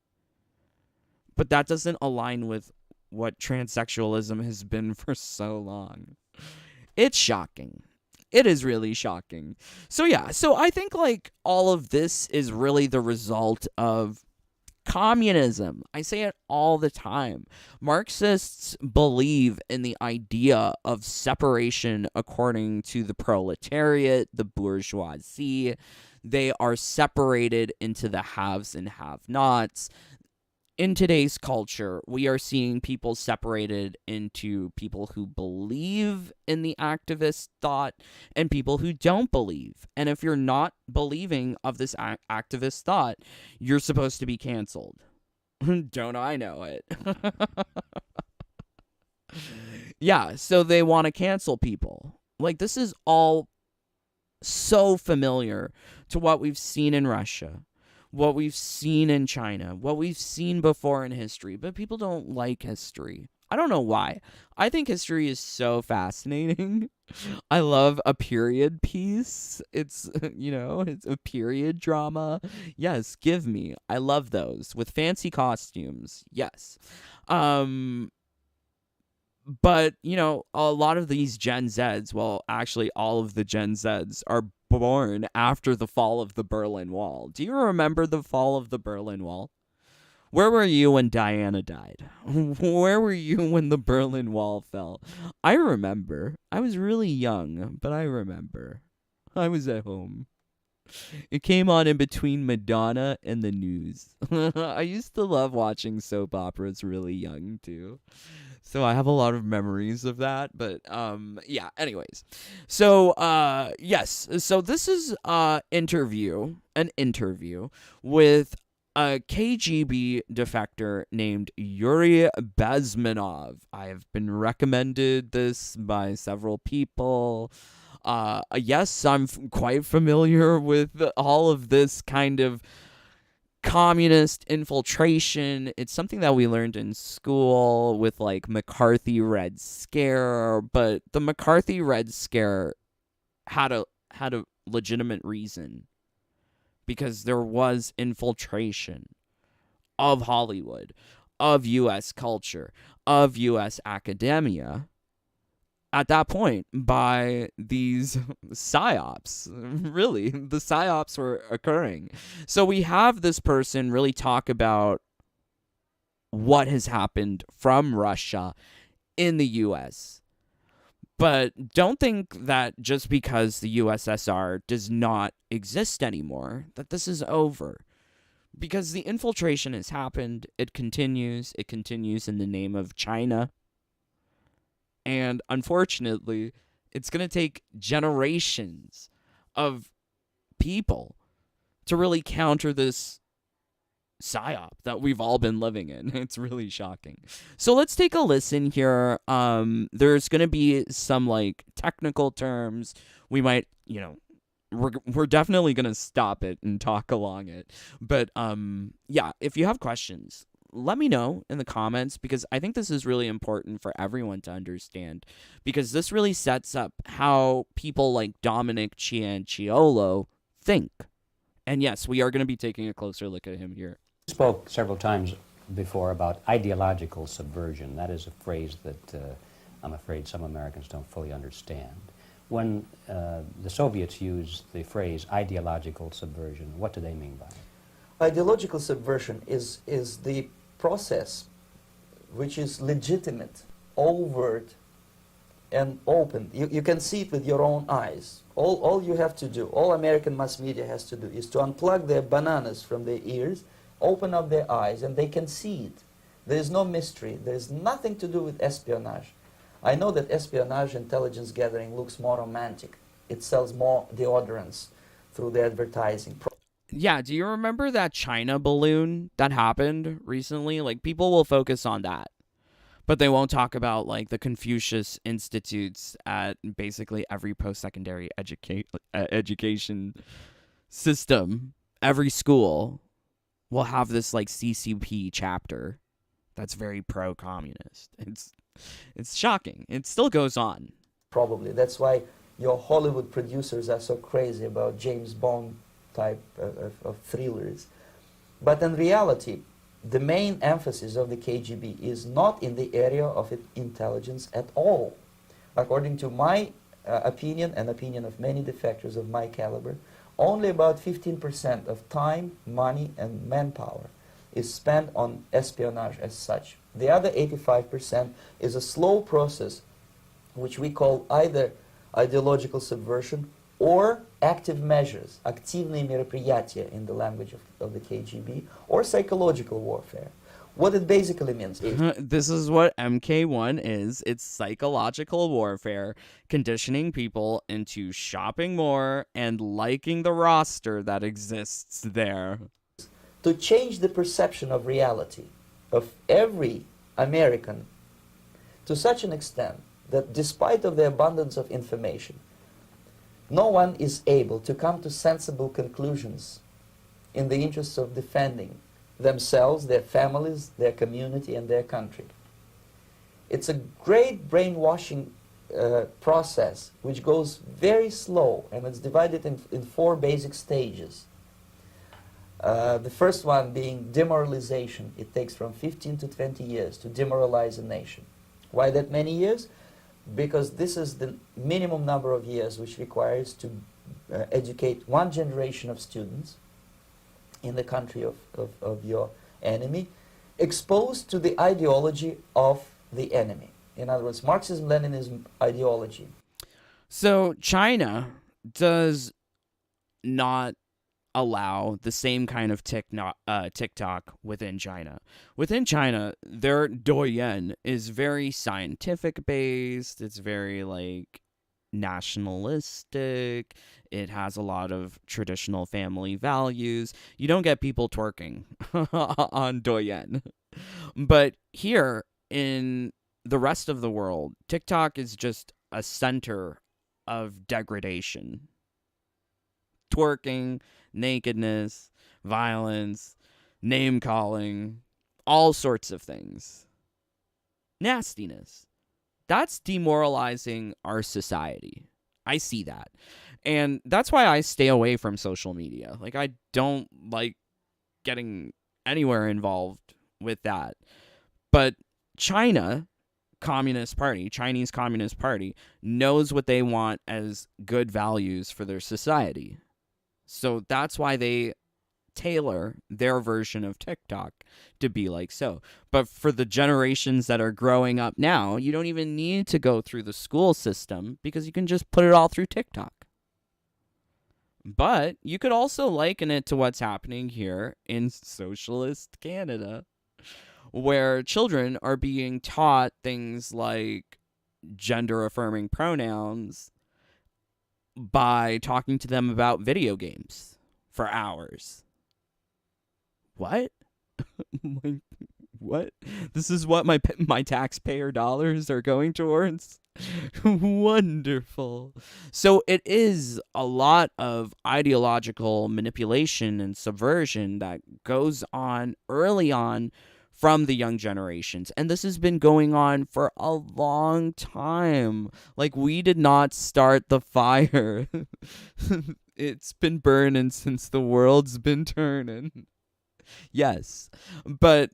But that doesn't align with what transsexualism has been for so long. It's shocking. It is really shocking. So yeah, so I think, like, all of this is really the result of communism. I say it all the time. Marxists believe in the idea of separation according to the proletariat, the bourgeoisie. They are separated into the haves and have-nots. In today's culture, we are seeing people separated into people who believe in the activist thought and people who don't believe. And if you're not believing of this activist thought, you're supposed to be canceled. Don't I know it? Yeah, so they want to cancel people. Like, this is all so familiar to what we've seen in Russia, what we've seen in China, what we've seen before in history, but people don't like history. I don't know why. I think history is so fascinating. I love a period piece. It's, it's a period drama. Yes, give me. I love those with fancy costumes. Yes. But, a lot of these Gen Zs, well, actually all of the Gen Zs are born after the fall of the Berlin Wall. Do you remember the fall of the Berlin Wall? Where were you when Diana died? Where were you when the Berlin Wall fell? I remember. I was really young, but I remember. I was at home. It came on in between Madonna and the news. I used to love watching soap operas really young, too. So I have a lot of memories of that, but yeah, anyways. So yes, so this is an interview with a KGB defector named Yuri Bezmenov. I have been recommended this by several people. Yes, I'm quite familiar with all of this kind of communist infiltration. It's something that we learned in school with, like, McCarthy Red Scare, but the McCarthy Red Scare had a legitimate reason, because there was infiltration of Hollywood, of US culture, of US academia at that point by these psyops. Really, the psyops were occurring. So we have this person really talk about what has happened from Russia in the US. But don't think that just because the USSR does not exist anymore, that this is over. Because the infiltration has happened. It continues in the name of China. And unfortunately, it's going to take generations of people to really counter this psyop that we've all been living in. It's really shocking. So let's take a listen here. There's going to be some, like, technical terms. We might, we're definitely gonna stop it and talk along it. But yeah, if you have questions, let me know in the comments, because I think this is really important for everyone to understand, because this really sets up how people like Dominic Cianciolo think. And yes, we are going to be taking a closer look at him here. You spoke several times before about ideological subversion. That is a phrase that I'm afraid some Americans don't fully understand. When the Soviets used the phrase ideological subversion, what do they mean by it? Ideological subversion is the process which is legitimate, overt, and open. You can see it with your own eyes. All you have to do, all American mass media has to do, is to unplug their bananas from their ears, open up their eyes, and they can see it. There is no mystery. There is nothing to do with espionage. I know that espionage, intelligence gathering, looks more romantic. It sells more deodorants through the advertising. Yeah, do you remember that China balloon that happened recently? Like, people will focus on that, but they won't talk about like the Confucius Institutes at basically every post-secondary education system. Every school will have this like CCP chapter that's very pro-communist. It's shocking. It still goes on. Probably. That's why your Hollywood producers are so crazy about James Bond type of thrillers. But in reality, the main emphasis of the KGB is not in the area of intelligence at all. According to my opinion and opinion of many defectors of my caliber, only about 15% of time, money, and manpower is spent on espionage as such. The other 85% is a slow process which we call either ideological subversion or active measures, активные мероприятия in the language of the KGB, or psychological warfare. What it basically means is... This is what MK1 is. It's psychological warfare, conditioning people into shopping more and liking the roster that exists there. To change the perception of reality of every American to such an extent that despite of the abundance of information, no one is able to come to sensible conclusions in the interests of defending themselves, their families, their community, and their country. It's a great brainwashing process which goes very slow, and it's divided in 4 basic stages. The first one being demoralization. It takes from 15 to 20 years to demoralize a nation. Why that many years? Because this is the minimum number of years which requires to educate one generation of students in the country of your enemy, exposed to the ideology of the enemy. In other words, Marxism-Leninism ideology. So China does not allow the same kind of TikTok within China. Within China, their Douyin is very scientific based. It's very like nationalistic. It has a lot of traditional family values. You don't get people twerking on Douyin. But here in the rest of the world, TikTok is just a center of degradation. Twerking, nakedness, violence, name-calling, all sorts of things. Nastiness. That's demoralizing our society. I see that. And that's why I stay away from social media. Like, I don't like getting anywhere involved with that. But Chinese Communist Party, knows what they want as good values for their society. So that's why they tailor their version of TikTok to be like so. But for the generations that are growing up now, you don't even need to go through the school system because you can just put it all through TikTok. But you could also liken it to what's happening here in socialist Canada, where children are being taught things like gender-affirming pronouns by talking to them about video games for hours. What? What? This is what my taxpayer dollars are going towards? Wonderful. So it is a lot of ideological manipulation and subversion that goes on early on from the young generations. And this has been going on for a long time. Like, we did not start the fire. It's been burning since the world's been turning. Yes. But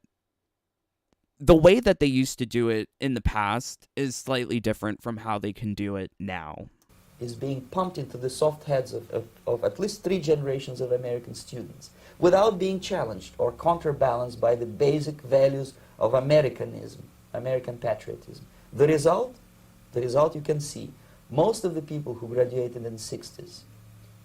the way that they used to do it in the past is slightly different from how they can do it now. Is being pumped into the soft heads of at least 3 generations of American students without being challenged or counterbalanced by the basic values of Americanism, American patriotism. The result you can see, most of the people who graduated in the 60s,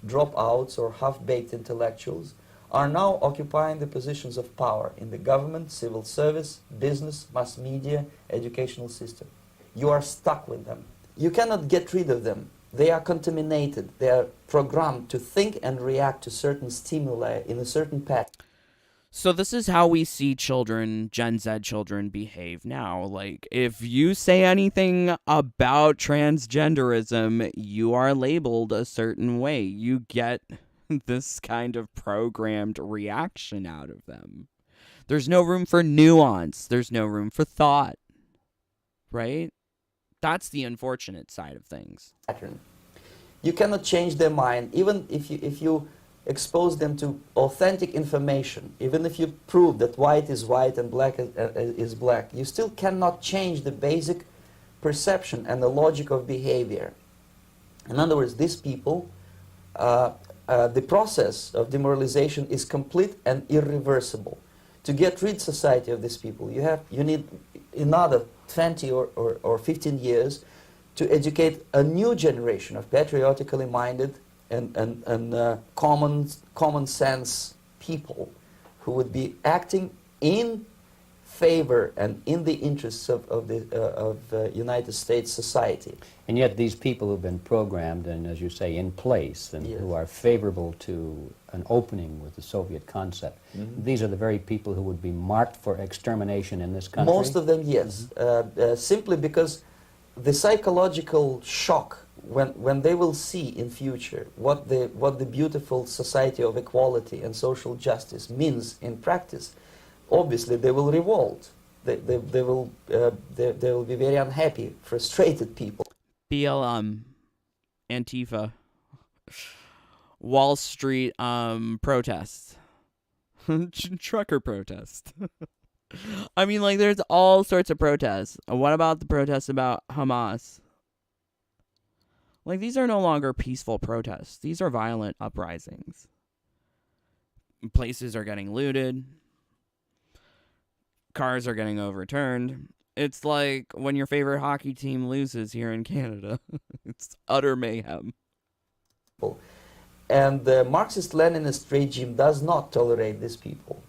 dropouts or half-baked intellectuals, are now occupying the positions of power in the government, civil service, business, mass media, educational system. You are stuck with them. You cannot get rid of them. They are contaminated. They are programmed to think and react to certain stimuli in a certain pattern. So this is how we see children, Gen Z children, behave now. Like, if you say anything about transgenderism, you are labeled a certain way. You get this kind of programmed reaction out of them. There's no room for nuance. There's no room for thought. Right? That's the unfortunate side of things. You cannot change their mind, even if you expose them to authentic information, even if you prove that white is white and black is black, you still cannot change the basic perception and the logic of behavior. In other words, these people, the process of demoralization is complete and irreversible. To get rid society of these people, you need another 20 or 15 years to educate a new generation of patriotically minded and common sense people who would be acting in favor and in the interests of the United States society. And yet these people who've been programmed and, as you say, in place and Yes. who are favorable to an opening with the Soviet concept, these are the very people who would be marked for extermination in this country? Most of them, yes. Simply because the psychological shock when they will see in future what the beautiful society of equality and social justice means in practice, obviously they will revolt. They will be very unhappy, frustrated people. BLM, Antifa, Wall Street protests, trucker protest. I mean, like, there's all sorts of protests. What about the protests about Hamas? Like, these are no longer peaceful protests. These are violent uprisings. Places are getting looted. Cars are getting overturned. It's like when your favorite hockey team loses here in Canada. It's utter mayhem. And the Marxist-Leninist regime does not tolerate these people.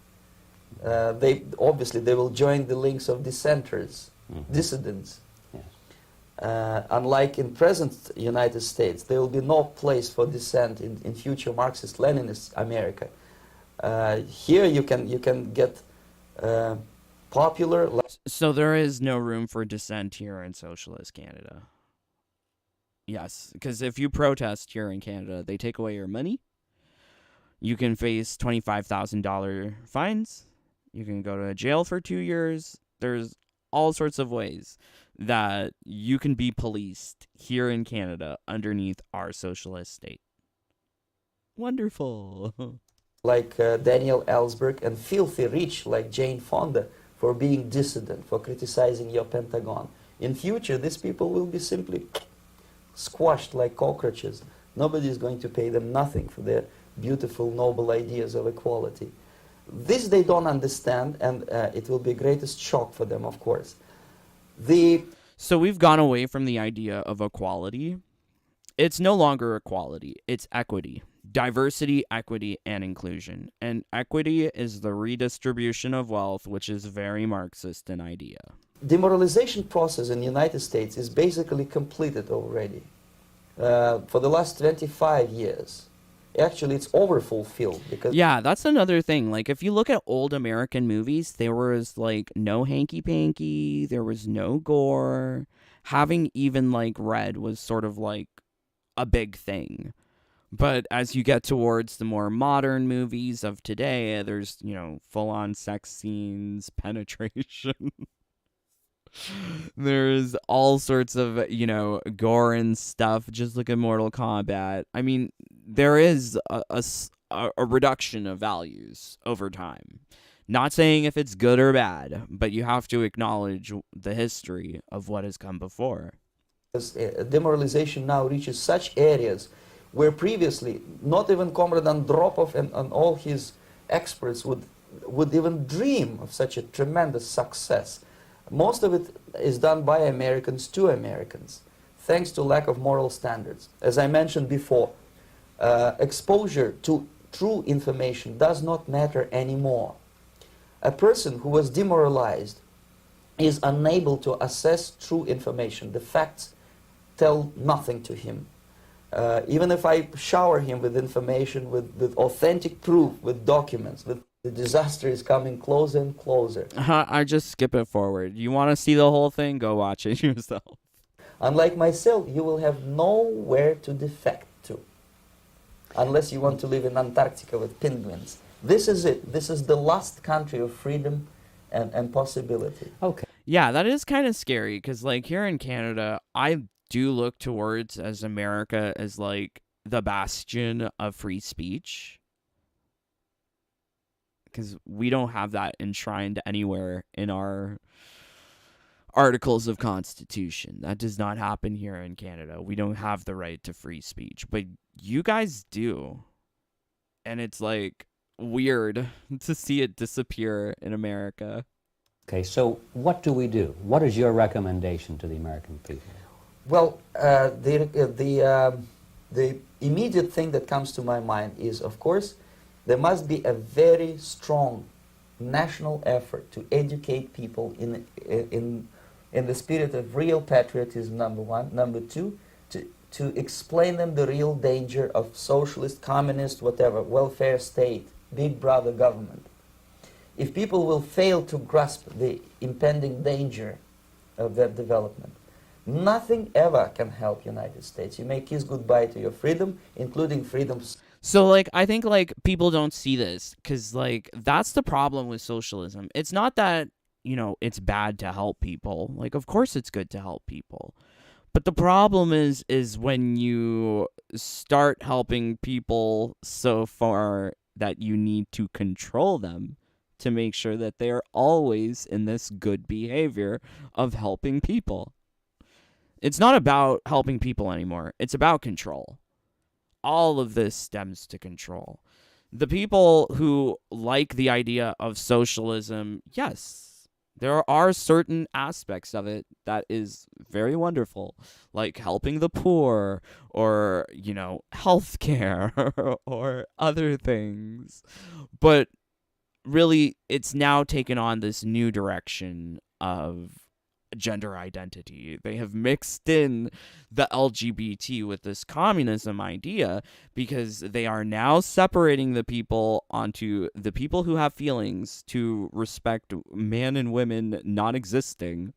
They will join the links of dissenters, dissidents. Yes. Unlike in present United States, there will be no place for dissent in future Marxist-Leninist America. Here you can get popular. So there is no room for dissent here in socialist Canada. Yes, because if you protest here in Canada, they take away your money. You can face $25,000 fines. You can go to jail for 2 years. There's all sorts of ways that you can be policed here in Canada underneath our socialist state. Wonderful. Like Daniel Ellsberg, and filthy rich like Jane Fonda for being dissident, for criticizing your Pentagon. In future, these people will be simply squashed like cockroaches. Nobody is going to pay them nothing for their beautiful, noble ideas of equality. This they don't understand, and it will be greatest shock for them, of course. So we've gone away from the idea of equality. It's no longer equality, it's equity. Diversity, equity, and inclusion. And equity is the redistribution of wealth, which is very Marxist in idea. Demoralization process in the United States is basically completed already. For the last 25 years, actually it's overfulfilled because Yeah, that's another thing. Like, if you look at old American movies, there was, like, no hanky-panky, there was no gore. Having even, like, red was sort of, like, a big thing. But as you get towards the more modern movies of today, there's, you know, full-on sex scenes, penetration. There's all sorts of, you know, gore and stuff. Just look at Mortal Kombat. I mean, there is a reduction of values over time. Not saying if it's good or bad, but you have to acknowledge the history of what has come before. demoralization now reaches such areas where previously not even Comrade Andropov and all his experts would even dream of such a tremendous success. Most of it is done by Americans to Americans, thanks to lack of moral standards. As I mentioned before, exposure to true information does not matter anymore. A person who was demoralized is unable to assess true information. The facts tell nothing to him. Even if I shower him with information, with authentic proof, with documents, the disaster is coming closer and closer. I just skip it forward. You want to see the whole thing? Go watch it yourself. Unlike myself, you will have nowhere to defect to, unless you want to live in Antarctica with penguins. This is it. This is the last country of freedom and possibility. Okay. Yeah, that is kind of scary because, like, here in Canada, I do look towards as America as, like, the bastion of free speech. Because we don't have that enshrined anywhere in our articles of Constitution. That does not happen here in Canada. We don't have the right to free speech. But you guys do. And it's, like, weird to see it disappear in America. Okay, so what do we do? What is your recommendation to the American people? Well, the immediate thing that comes to my mind is, of course, there must be a very strong national effort to educate people in the spirit of real patriotism, number one. Number two, to explain them the real danger of socialist, communist, whatever, welfare state, big brother government. If people will fail to grasp the impending danger of that development, nothing ever can help United States. You may kiss goodbye to your freedom, including freedoms. So, like, I think, like, people don't see this because, like, that's the problem with socialism. It's not that, you know, it's bad to help people. Like, of course it's good to help people. But the problem is when you start helping people so far that you need to control them to make sure that they are always in this good behavior of helping people. It's not about helping people anymore. It's about control. All of this stems to control. The people who like the idea of socialism, yes, there are certain aspects of it that is very wonderful, like helping the poor or, you know, healthcare or other things. But really, it's now taken on this new direction of gender identity. They have mixed in the LGBT with this communism idea because they are now separating the people onto the people who have feelings to respect man and women not existing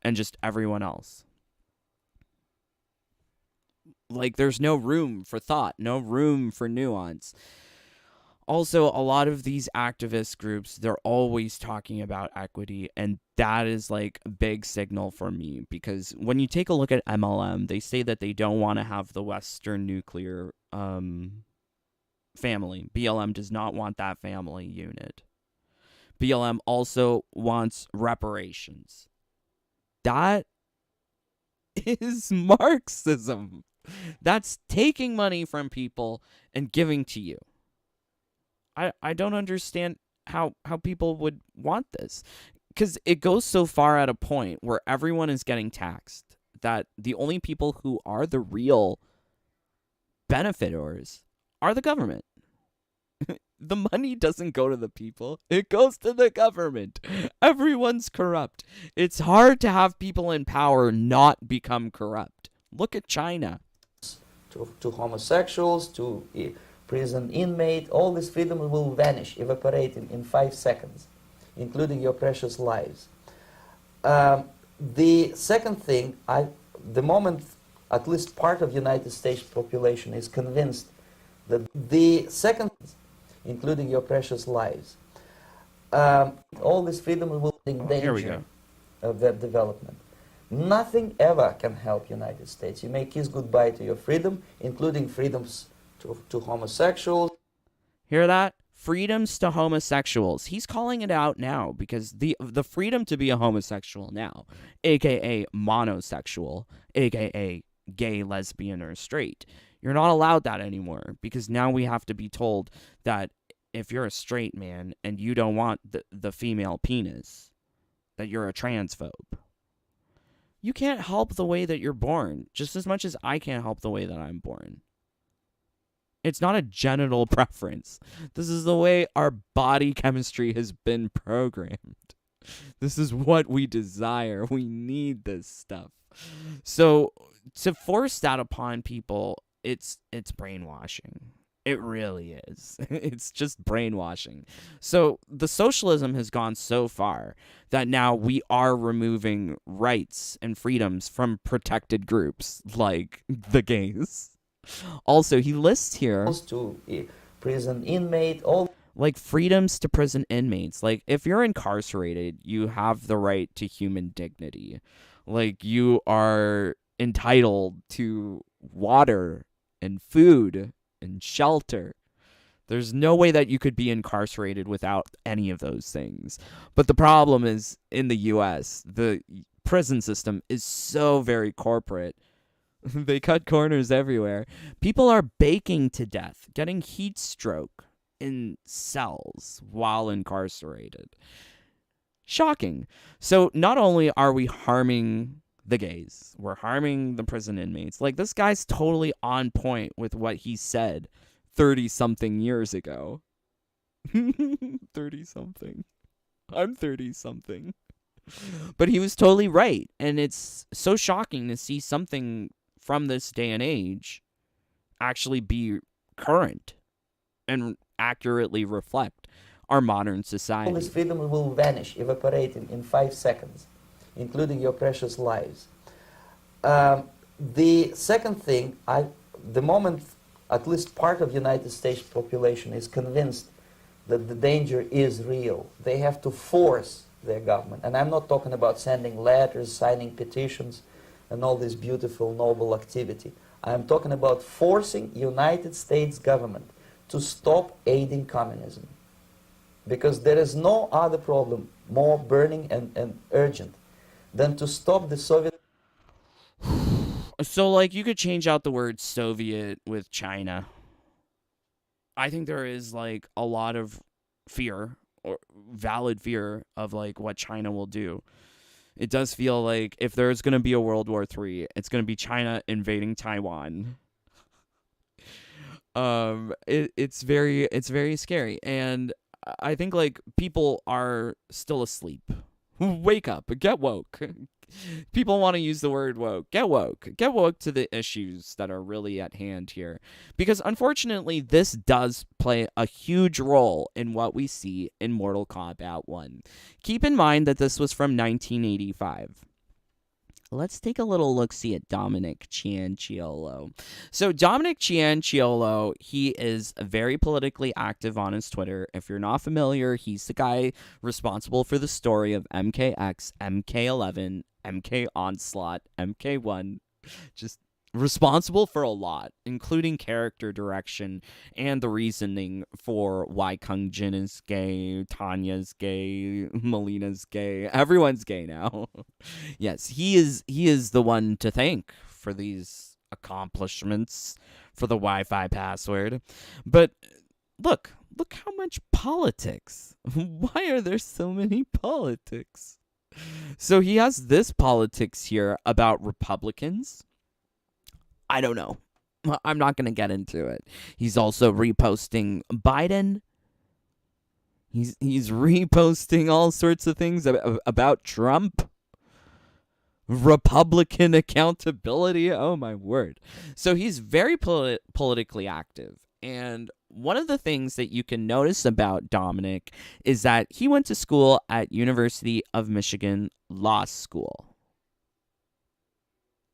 and just everyone else. Like, there's no room for thought, no room for nuance. Also, a lot of these activist groups, they're always talking about equity, and that is, like, a big signal for me, because when you take a look at MLM, they say that they don't want to have the Western nuclear family. BLM does not want that family unit. BLM also wants reparations. That is Marxism. That's taking money from people and giving to you. I don't understand how people would want this, because it goes so far at a point where everyone is getting taxed that the only people who are the real benefitors are the government. The money doesn't go to the people. It goes to the government. Everyone's corrupt. It's hard to have people in power not become corrupt. Look at China. To homosexuals, to prison inmate, all these freedoms will vanish, evaporate in 5 seconds, including your precious lives. The second thing, the moment at least part of the United States population is convinced that the second, including your precious lives, all these freedoms will be in danger of that development. Nothing ever can help United States. You may kiss goodbye to your freedom, including freedoms to homosexuals. Hear that? Freedoms to homosexuals. He's calling it out now because the freedom to be a homosexual now, aka monosexual, aka gay, lesbian, or straight, you're not allowed that anymore because now we have to be told that if you're a straight man and you don't want the female penis, that you're a transphobe. You can't help the way that you're born, just as much as I can't help the way that I'm born. It's not a genital preference. This is the way our body chemistry has been programmed. This is what we desire. We need this stuff. So to force that upon people, it's brainwashing. It really is. It's just brainwashing. So the socialism has gone so far that now we are removing rights and freedoms from protected groups like the gays. Also, he lists here to prison inmate, all like freedoms to prison inmates. Like if you're incarcerated, you have the right to human dignity. Like you are entitled to water and food and shelter. There's no way that you could be incarcerated without any of those things. But the problem is in the US, the prison system is so very corporate. They cut corners everywhere. People are baking to death, getting heat stroke in cells while incarcerated. Shocking. So not only are we harming the gays, we're harming the prison inmates. Like, this guy's totally on point with what he said 30-something years ago. 30-something. I'm 30-something. But he was totally right. And it's so shocking to see something from this day and age actually be current and accurately reflect our modern society. all these freedoms will vanish, evaporate in 5 seconds, including your precious lives. The second thing, the moment at least part of the United States population is convinced that the danger is real, they have to force their government. And I'm not talking about sending letters, signing petitions, and all this beautiful, noble activity. I'm talking about forcing United States government to stop aiding communism. Because there is no other problem more burning and urgent than to stop the Soviet... So, like, you could change out the word Soviet with China. I think there is, like, a lot of fear, or valid fear, of, like, what China will do. It does feel like if there's going to be a World War III, it's going to be China invading Taiwan. It's very scary. And I think, like, people are still asleep. Wake up. Get woke. People want to use the word woke. Get woke. Get woke to the issues that are really at hand here. Because unfortunately, this does play a huge role in what we see in Mortal Kombat 1. Keep in mind that this was from 1985. Let's take a little look-see at Dominic Cianciolo. So Dominic Cianciolo, he is very politically active on his Twitter. If you're not familiar, he's the guy responsible for the story of MKX, MK11, MK Onslaught, MK1. Just responsible for a lot, including character direction and the reasoning for why Kung Jin is gay, Tanya's gay, Melina's gay. Everyone's gay now. Yes, he is the one to thank for these accomplishments, for the Wi-Fi password. But look how much politics. Why are there so many politics? So he has this politics here about Republicans. I don't know. I'm not going to get into it. He's also reposting Biden. He's reposting all sorts of things about Trump. Republican accountability. Oh, my word. So he's very politically active. And one of the things that you can notice about Dominic is that he went to school at University of Michigan Law School.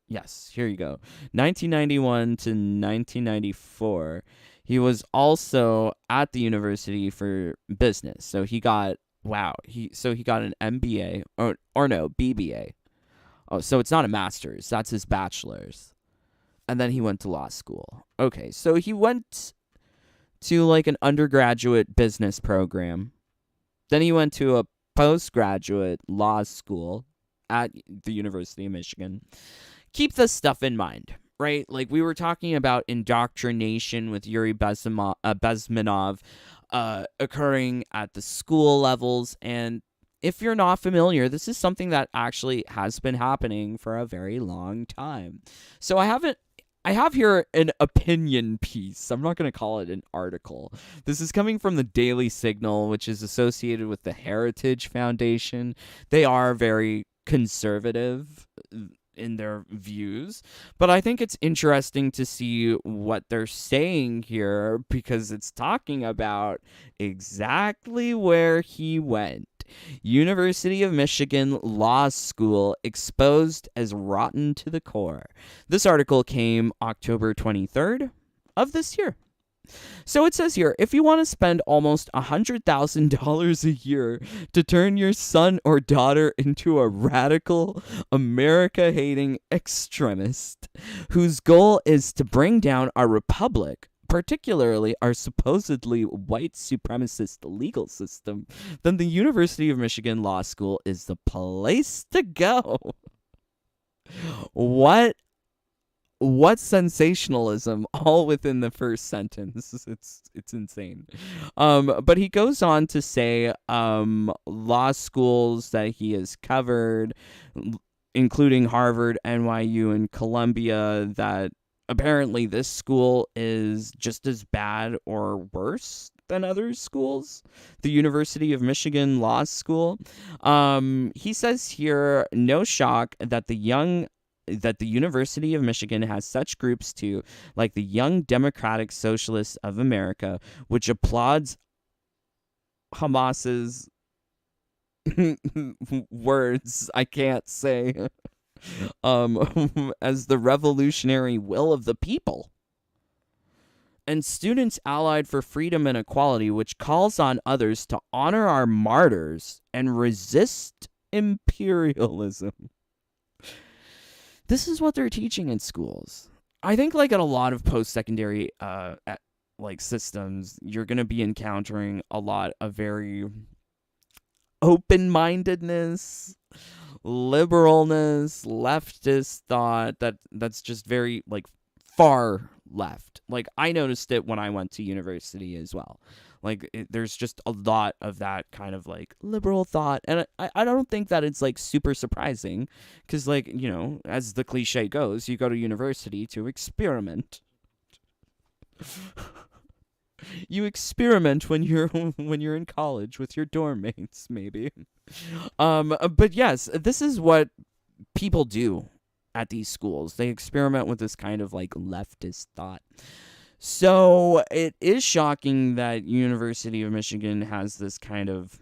Yes, here you go. 1991 to 1994. He was also at the University for Business. So he got he got an MBA or no, BBA. Oh, so it's not a master's. That's his bachelor's. And then he went to law school. Okay, so he went to like an undergraduate business program. Then he went to a postgraduate law school at the University of Michigan. Keep this stuff in mind, right? Like we were talking about indoctrination with Yuri Bezmenov occurring at the school levels. And if you're not familiar, this is something that actually has been happening for a very long time. So I have here an opinion piece. I'm not going to call it an article. This is coming from the Daily Signal, which is associated with the Heritage Foundation. They are very conservative in their views, but I think it's interesting to see what they're saying here because it's talking about exactly where he went. University of Michigan Law School exposed as rotten to the core. This article came October 23rd of this year. So it says here, if you want to spend almost $100,000 a year to turn your son or daughter into a radical, America-hating extremist whose goal is to bring down our republic, particularly our supposedly white supremacist legal system, then the University of Michigan Law School is the place to go. What sensationalism all within the first sentence. It's insane. But he goes on to say law schools that he has covered, including Harvard, NYU, and Columbia, that apparently this school is just as bad or worse than other schools. The University of Michigan Law School. He says here, no shock that the University of Michigan has such groups too, like the Young Democratic Socialists of America, which applauds Hamas's words I can't say as the revolutionary will of the people. And Students Allied for Freedom and Equality, which calls on others to honor our martyrs and resist imperialism. This is what they're teaching in schools. I think like at a lot of post-secondary systems, you're going to be encountering a lot of very open-mindedness, liberalness, leftist thought that's just very like far left. Like I noticed it when I went to university as well. Like there's just a lot of that kind of like liberal thought, and I don't think that it's like super surprising, because like, you know, as the cliche goes, you go to university to experiment. You experiment when you're in college with your dorm mates, maybe. But yes, this is what people do at these schools. They experiment with this kind of like leftist thought. So it is shocking that University of Michigan has this kind of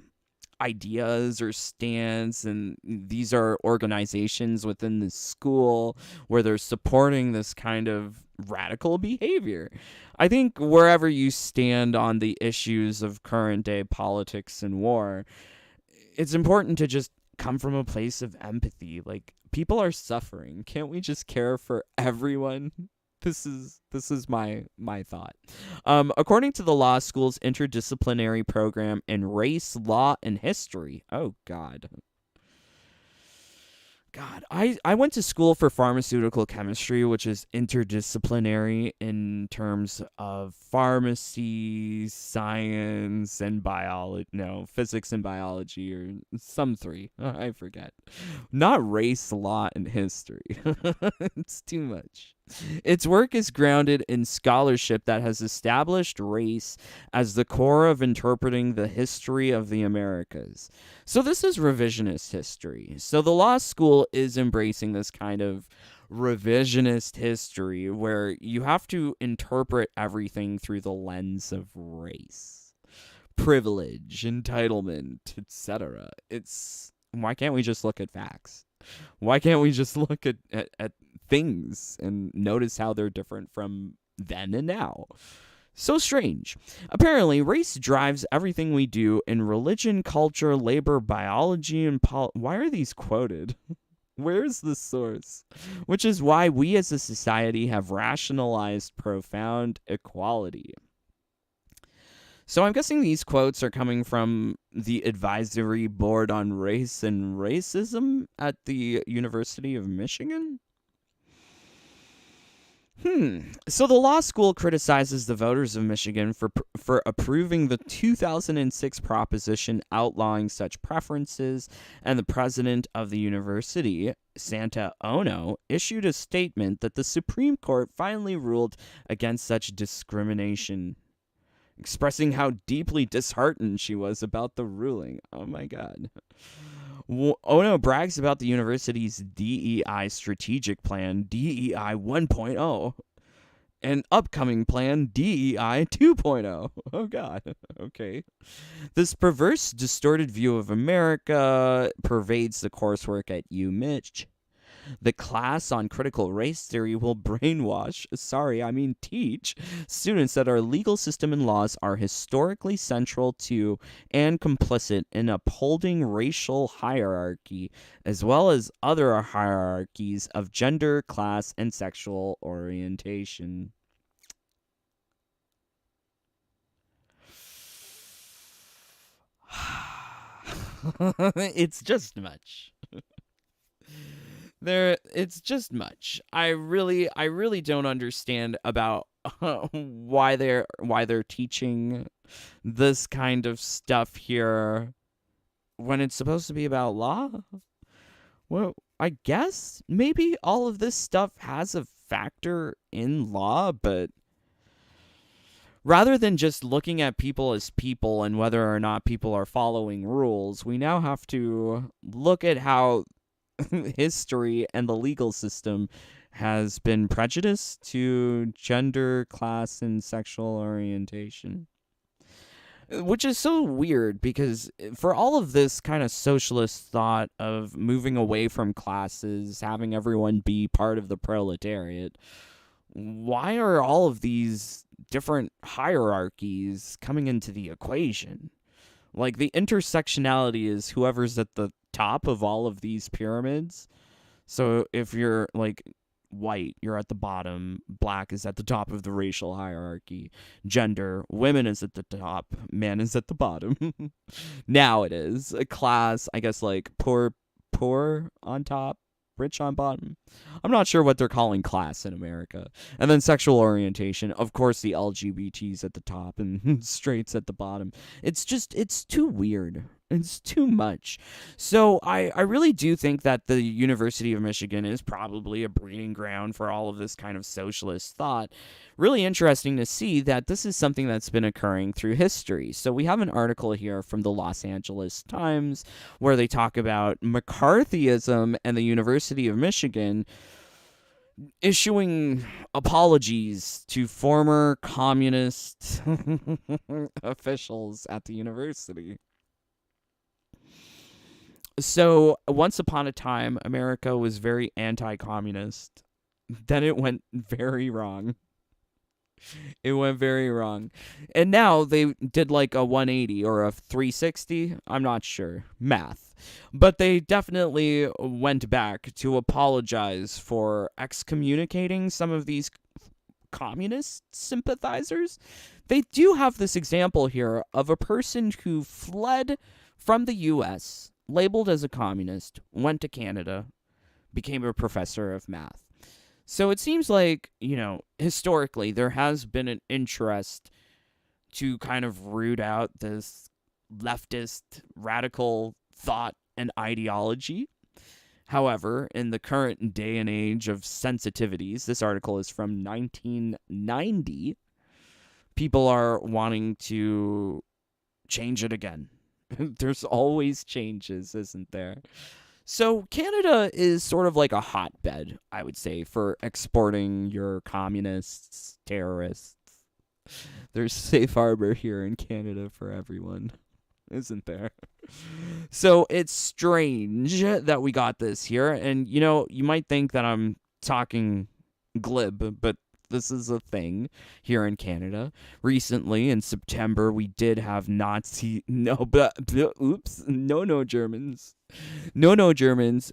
ideas or stance, and these are organizations within the school where they're supporting this kind of radical behavior. I think wherever you stand on the issues of current day politics and war, it's important to just come from a place of empathy. Like, people are suffering. Can't we just care for everyone? This is my thought. According to the law school's interdisciplinary program in race, law, and history. Oh, God, I went to school for pharmaceutical chemistry, which is interdisciplinary in terms of pharmacy, science, and biology. No, physics and biology, or some three. I forget. Not race, law, and history. It's too much. Its work is grounded in scholarship that has established race as the core of interpreting the history of the Americas. So this is revisionist history. So the law school is embracing this kind of revisionist history where you have to interpret everything through the lens of race, privilege, entitlement, etc. It's why can't we just look at facts? Why can't we just look at things and notice how they're different from then and now? So strange. Apparently, race drives everything we do in religion, culture, labor, biology, and why are these quoted? Where's the source? Which is why we as a society have rationalized profound equality. So I'm guessing these quotes are coming from the Advisory Board on Race and Racism at the University of Michigan? So the law school criticizes the voters of Michigan for approving the 2006 proposition outlawing such preferences, and the president of the university, Santa Ono, issued a statement that the Supreme Court finally ruled against such discrimination, expressing how deeply disheartened she was about the ruling. Oh my God. Ono brags about the university's DEI strategic plan, DEI 1.0, and upcoming plan, DEI 2.0. Oh, God. Okay. This perverse, distorted view of America pervades the coursework at UMich. The class on critical race theory will teach students that our legal system and laws are historically central to and complicit in upholding racial hierarchy, as well as other hierarchies of gender, class, and sexual orientation. It's just much. It's just much. I really don't understand about why they're teaching this kind of stuff here when it's supposed to be about law. Well, I guess maybe all of this stuff has a factor in law, but rather than just looking at people as people and whether or not people are following rules, we now have to look at how history and the legal system has been prejudiced to gender, class, and sexual orientation. Which is so weird because for all of this kind of socialist thought of moving away from classes, having everyone be part of the proletariat, why are all of these different hierarchies coming into the equation? Like, the intersectionality is whoever's at the top of all of these pyramids. So if you're, like, white, you're at the bottom. Black is at the top of the racial hierarchy. Gender, women is at the top. Man is at the bottom. Now it is. A class, I guess, like, poor on top, rich on bottom. I'm not sure what they're calling class in America. And then sexual orientation. Of course, the LGBTs at the top and straights at the bottom. It's too weird. It's too much. So I really do think that the University of Michigan is probably a breeding ground for all of this kind of socialist thought. Really interesting to see that this is something that's been occurring through history. So we have an article here from the Los Angeles Times where they talk about McCarthyism and the University of Michigan issuing apologies to former communist officials at the university. So, once upon a time, America was very anti-communist. Then it went very wrong. It went very wrong. And now they did like a 180 or a 360. I'm not sure. Math. But they definitely went back to apologize for excommunicating some of these communist sympathizers. They do have this example here of a person who fled from the U.S., labeled as a communist, went to Canada, became a professor of math. So it seems like, historically, there has been an interest to kind of root out this leftist radical thought and ideology. However, in the current day and age of sensitivities, this article is from 1990, people are wanting to change it again. There's always changes, isn't there? So Canada is sort of like a hotbed, I would say, for exporting your communists, terrorists. There's safe harbor here in Canada for everyone, isn't there? So it's strange that we got this here. And, you might think that I'm talking glib, but this is a thing here in Canada. Recently, in September, we did have Germans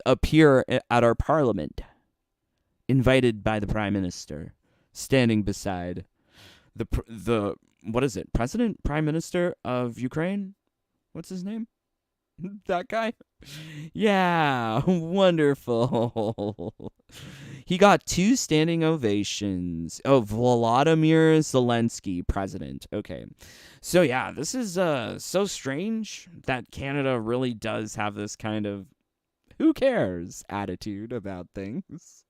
appear at our parliament, invited by the Prime Minister, standing beside the what is it, Prime Minister of Ukraine? What's his name? That guy? Yeah, wonderful. He got 2 standing ovations. Oh, Volodymyr Zelensky, president. Okay. So yeah, this is so strange that Canada really does have this kind of who cares attitude about things.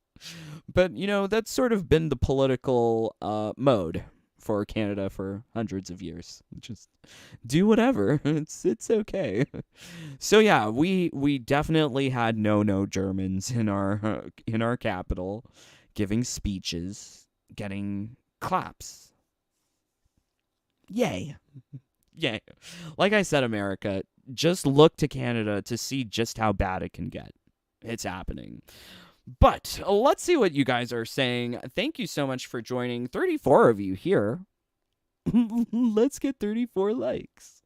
But, that's sort of been the political mode for Canada for hundreds of years. Just do whatever. It's okay. So yeah, we definitely had no Germans in our capital giving speeches, getting claps. Yay. Yay. Like I said, America, just look to Canada to see just how bad it can get. It's happening. But let's see what you guys are saying. Thank you so much for joining. 34 of you here. Let's get 34 likes.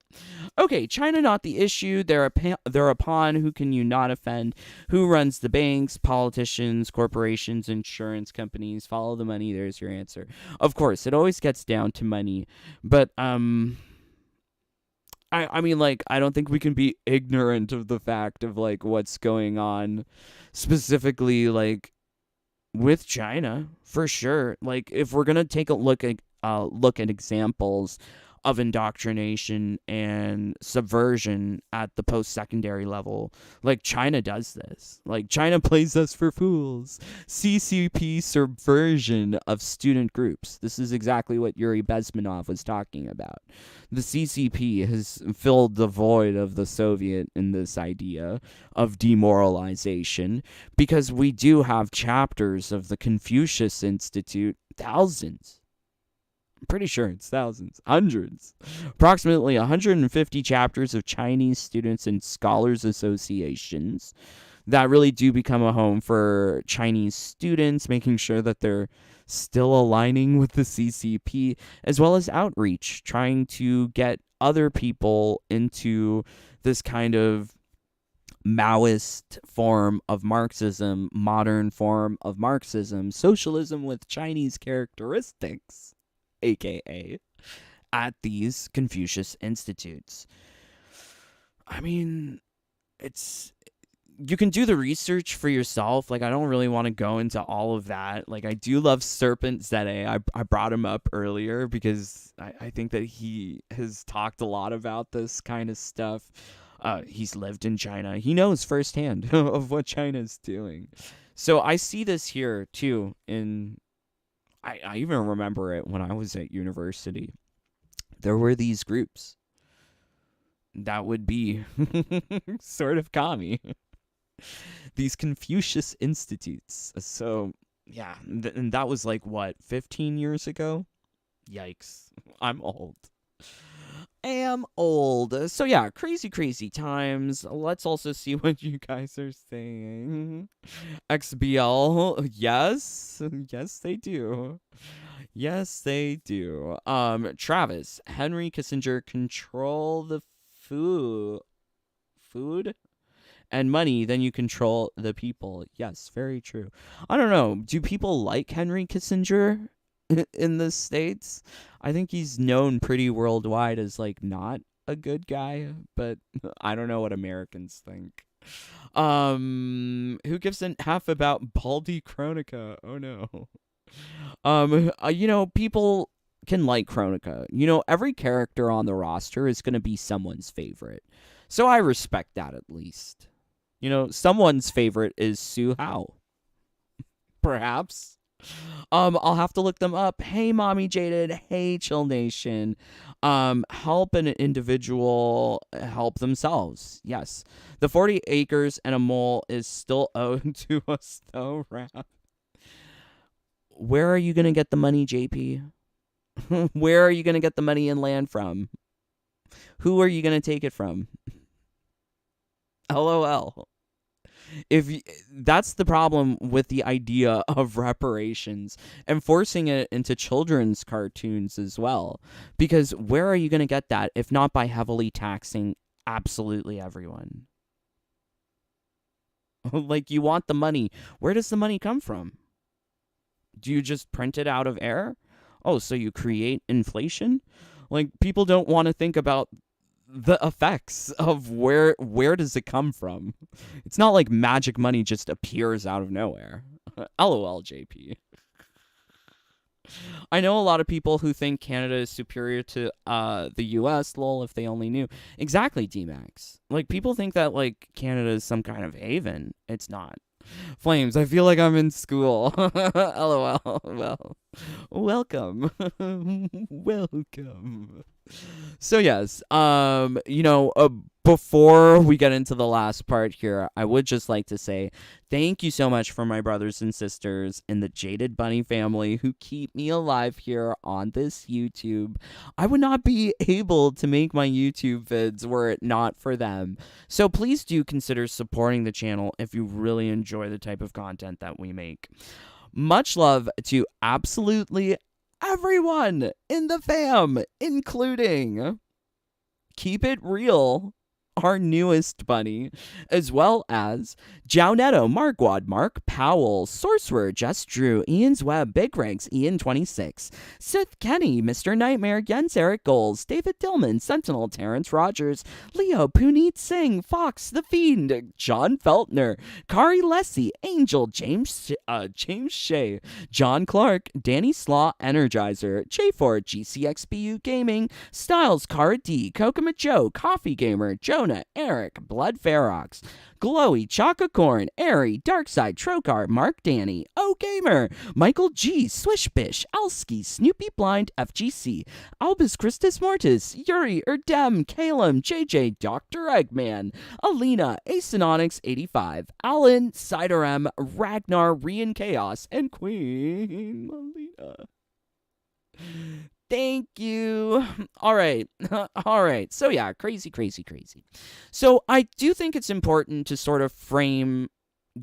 Okay, China not the issue. Thereupon, who can you not offend? Who runs the banks, politicians, corporations, insurance companies? Follow the money. There's your answer. Of course, it always gets down to money. But I mean, like, I don't think we can be ignorant of the fact of, like, what's going on specifically, like, with China, for sure. Like, if we're going to take a look at examples of indoctrination and subversion at the post-secondary level, like, China does this. Like, China plays us for fools. CCP subversion of student groups. This is exactly what Yuri Bezmenov was talking about. The CCP has filled the void of the Soviet in this idea of demoralization, because we do have chapters of the Confucius Institute, thousands. I'm pretty sure it's thousands, hundreds. Approximately 150 chapters of Chinese students and scholars associations that really do become a home for Chinese students, making sure that they're still aligning with the CCP, as well as outreach, trying to get other people into this kind of Maoist form of Marxism, modern form of Marxism, socialism with Chinese characteristics, aka at these Confucius institutes. I mean, you can do the research for yourself. Like, I don't really want to go into all of that. Like, I do love Serpent Zede. I brought him up earlier because I think that he has talked a lot about this kind of stuff. He's lived in China. He knows firsthand of what China's doing. So I see this here too I even remember it when I was at university. There were these groups that would be sort of commie. These Confucius institutes. So, yeah, and that was like, what, 15 years ago? Yikes. I'm old. So, yeah, crazy times. Let's also see what you guys are saying. XBL, yes. Yes, they do. Yes, they do. Travis, Henry Kissinger control the food and money, then you control the people. Yes, very true. I don't know. Do people like Henry Kissinger in the States? I think he's known pretty worldwide as, like, not a good guy, but I don't know what Americans think. Who gives an F about Baldy Chronica? Oh no. People can like Chronica. Every character on the roster is going to be someone's favorite. So I respect that, at least. Someone's favorite is Su Hao. Perhaps. I'll have to look them up. Hey, Mommy Jaded. Hey, Chill Nation. Help an individual help themselves. Yes. The 40 acres and a mole is still owed to us, though, Rap. Where are you going to get the money, JP? Where are you going to get the money and land from? Who are you going to take it from? LOL. That's the problem with the idea of reparations and forcing it into children's cartoons as well, because where are you going to get that if not by heavily taxing absolutely everyone? Like, you want the money. Where does the money come from? Do you just print it out of air? Oh, so you create inflation? Like, people don't want to think about the effects of where does it come from. It's not like magic money just appears out of nowhere. LOL, JP. I know a lot of people who think Canada is superior to the US. Lol, if they only knew. Exactly, D-Max. Like, people think that, like, Canada is some kind of haven. It's not. Flames, I feel like I'm in school. LOL. Well, welcome. Welcome. So yes, before we get into the last part here, I would just like to say thank you so much for my brothers and sisters in the Jaded Bunny family who keep me alive here on this YouTube. I would not be able to make my YouTube vids were it not for them. So please do consider supporting the channel if you really enjoy the type of content that we make. Much love to absolutely everyone in the fam, including Keep It Real, our newest bunny, as well as Jownetto, Margwad, Mark Powell, Sorcerer, Just Drew, Ian's Web, Big Ranks, Ian26, Sith Kenny, Mr. Nightmare, Jens Eric Goals, David Dillman, Sentinel, Terrence Rogers, Leo, Puneet Singh, Fox, The Fiend, John Feltner, Kari Lessie, Angel, James Shea, John Clark, Danny Slaw, Energizer, J4, GCXBU Gaming, Styles, Cara D, Kokoma Joe, Coffee Gamer, Jonah, Eric, Blood Ferox, Glowy, Chaka Corn, Airy, Darkside, Trokar, Mark Danny, O Gamer, Michael G, Swishbish, Alski, Snoopy Blind, FGC, Albus Christus Mortis, Yuri, Erdem, Calum, JJ, Dr. Eggman, Alina, Acenonics 85, Alan, Ciderem, Ragnar, Rian Chaos, and Queen Melina. Thank you. All right. All right. So yeah, crazy. So I do think it's important to sort of frame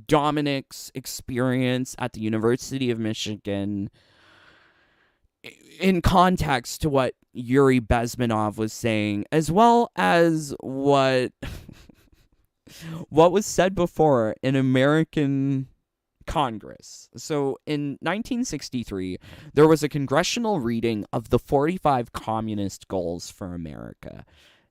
Dominic's experience at the University of Michigan in context to what Yuri Bezmenov was saying, as well as what was said before in American Congress. So in 1963, there was a congressional reading of the 45 communist goals for America.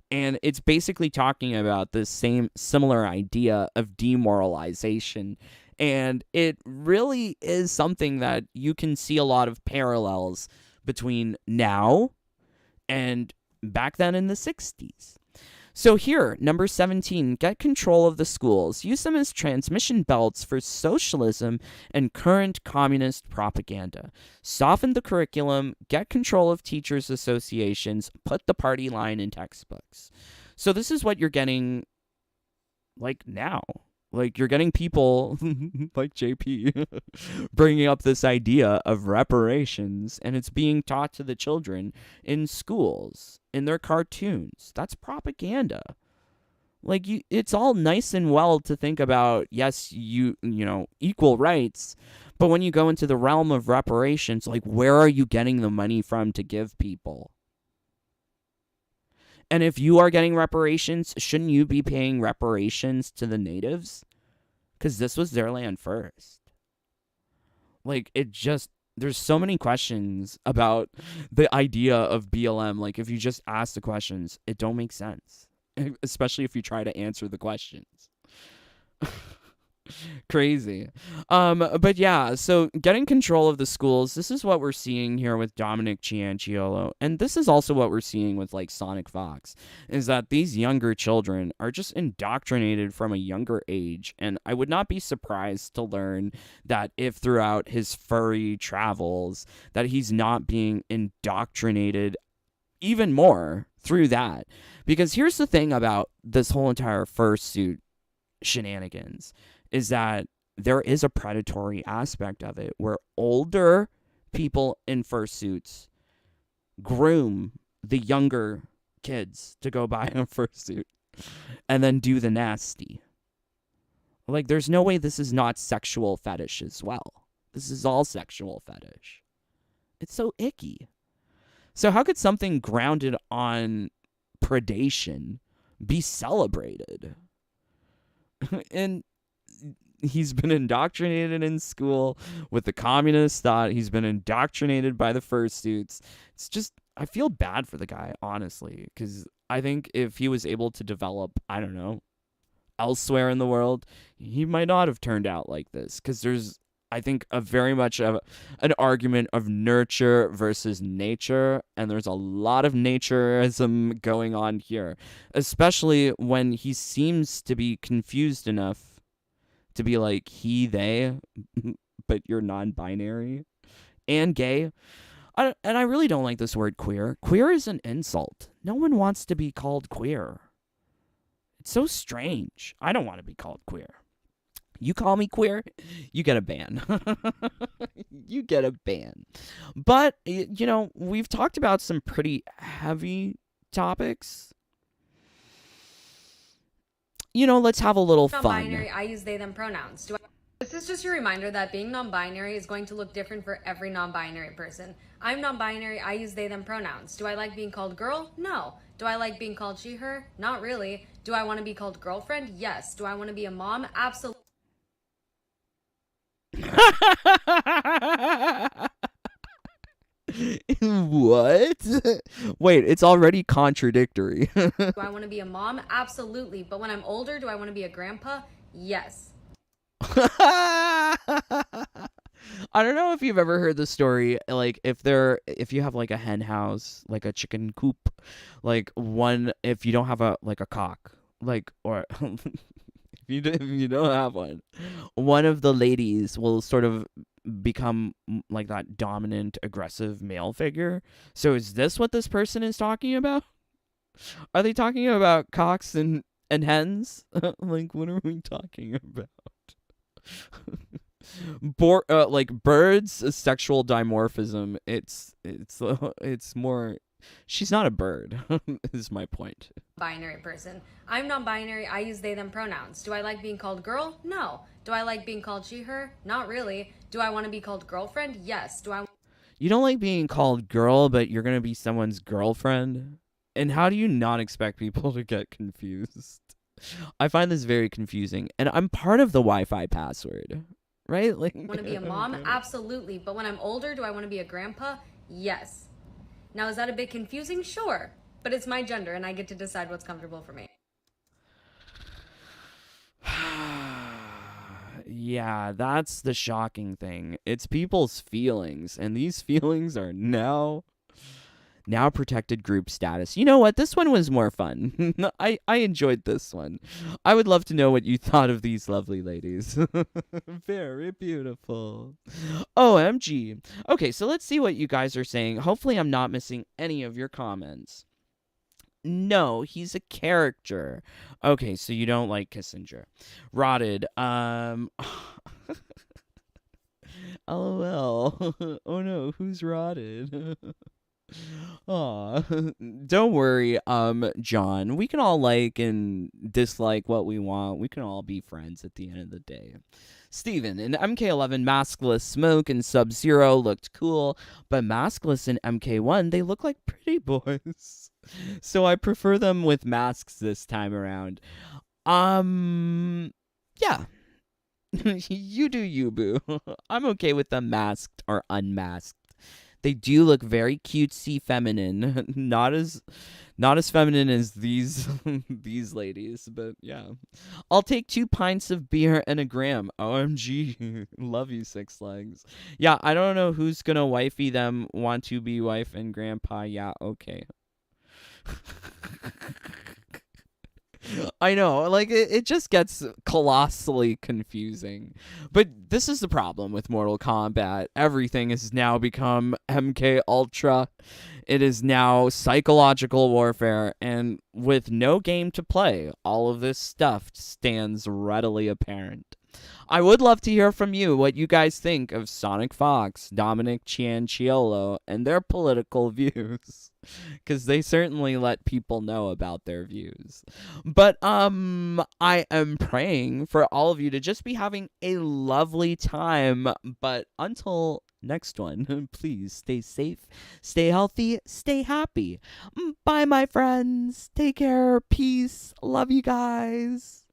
And it's basically talking about the similar idea of demoralization. And it really is something that you can see a lot of parallels between now and back then in the 60s. So here, number 17, get control of the schools. Use them as transmission belts for socialism and current communist propaganda. Soften the curriculum, get control of teachers' associations, put the party line in textbooks. So this is what you're getting, like, now. Like, you're getting people like JP bringing up this idea of reparations, and it's being taught to the children in schools, in their cartoons. That's propaganda. Like, it's all nice and well to think about, yes, you know, equal rights, but when you go into the realm of reparations, like, where are you getting the money from to give people? And if you are getting reparations, shouldn't you be paying reparations to the natives? Because this was their land first. Like, there's so many questions about the idea of BLM. Like, if you just ask the questions, it don't make sense. Especially if you try to answer the questions. Crazy. But yeah, so getting control of the schools, this is what we're seeing here with Dominic Cianciolo. And this is also what we're seeing with like SonicFox, is that these younger children are just indoctrinated from a younger age. And I would not be surprised to learn that if throughout his furry travels that he's not being indoctrinated even more through that. Because here's the thing about this whole entire fursuit shenanigans is that there is a predatory aspect of it where older people in fursuits groom the younger kids to go buy a fursuit and then do the nasty. Like, there's no way this is not sexual fetish as well. This is all sexual fetish. It's so icky. So how could something grounded on predation be celebrated? And he's been indoctrinated in school with the communist thought. He's been indoctrinated by the fursuits. It's just, I feel bad for the guy, honestly, because I think if he was able to develop, I don't know, elsewhere in the world, he might not have turned out like this. Because there's, I think, a very much of an argument of nurture versus nature, and there's a lot of naturism going on here, especially when he seems to be confused enough to be like he, they, but you're non-binary and gay. And I really don't like this word queer. Queer is an insult. No one wants to be called queer. It's so strange. I don't want to be called queer. You call me queer, you get a ban. You get a ban. But, you know, we've talked about some pretty heavy topics. You know, let's have a little fun. Non-binary, I use they, them pronouns. This is just a reminder that being non-binary is going to look different for every non-binary person. I'm non-binary, I use they, them pronouns. Do I like being called girl? No. Do I like being called she, her? Not really. Do I want to be called girlfriend? Yes. Do I want to be a mom? Absolutely. What? Wait, it's already contradictory. Do I want to be a mom? Absolutely. But when I'm older, do I want to be a grandpa? Yes. I don't know if you've ever heard the story, like if you have like a hen house, like a chicken coop, like one, if you don't have a cock, like, or if you don't have one of the ladies will sort of become like that dominant, aggressive male figure. So is this what this person is talking about? Are they talking about cocks and hens? Like, what are we talking about? Like birds, sexual dimorphism. It's more. She's not a bird. Is my point. Binary person. I'm non-binary. I use they, them pronouns. Do I like being called girl? No. Do I like being called she, her? Not really. Do I want to be called girlfriend? Yes. Do I? You don't like being called girl, but you're gonna be someone's girlfriend. And how do you not expect people to get confused? I find this very confusing, and I'm part of the Wi-Fi password, right? Like, Want to be a mom? Absolutely. But when I'm older, do I want to be a grandpa? Yes. Now, is that a bit confusing? Sure. But it's my gender, and I get to decide what's comfortable for me. Yeah, that's the shocking thing. It's people's feelings, and these feelings are now protected group status. You know what? This one was more fun. I enjoyed this one. I would love to know what you thought of these lovely ladies. Very beautiful. OMG. Okay, so let's see what you guys are saying. Hopefully I'm not missing any of your comments. No, he's a character. Okay, so you don't like Kissinger. Rotted. LOL. Oh no, who's rotted? Aw, don't worry, John. We can all like and dislike what we want. We can all be friends at the end of the day. Steven, in MK11, Maskless Smoke and Sub-Zero looked cool, but Maskless and MK1, they look like pretty boys. So I prefer them with masks this time around. Yeah. You do you, boo. I'm okay with them masked or unmasked. They do look very cutesy feminine. Not as feminine as these these ladies, but yeah. I'll take 2 pints of beer and a gram. OMG. Love you, Six Legs. Yeah, I don't know who's gonna wifey them, want to be wife and grandpa. Yeah, okay. I know, like it just gets colossally confusing. But this is the problem with Mortal Kombat. Everything has now become MK Ultra. It is now psychological warfare, and with no game to play, all of this stuff stands readily apparent. I would love to hear from you what you guys think of SonicFox, Dominic Cianciolo, and their political views, because they certainly let people know about their views. But I am praying for all of you to just be having a lovely time. But until next one, please stay safe, stay healthy, stay happy. Bye, my friends. Take care. Peace. Love you guys.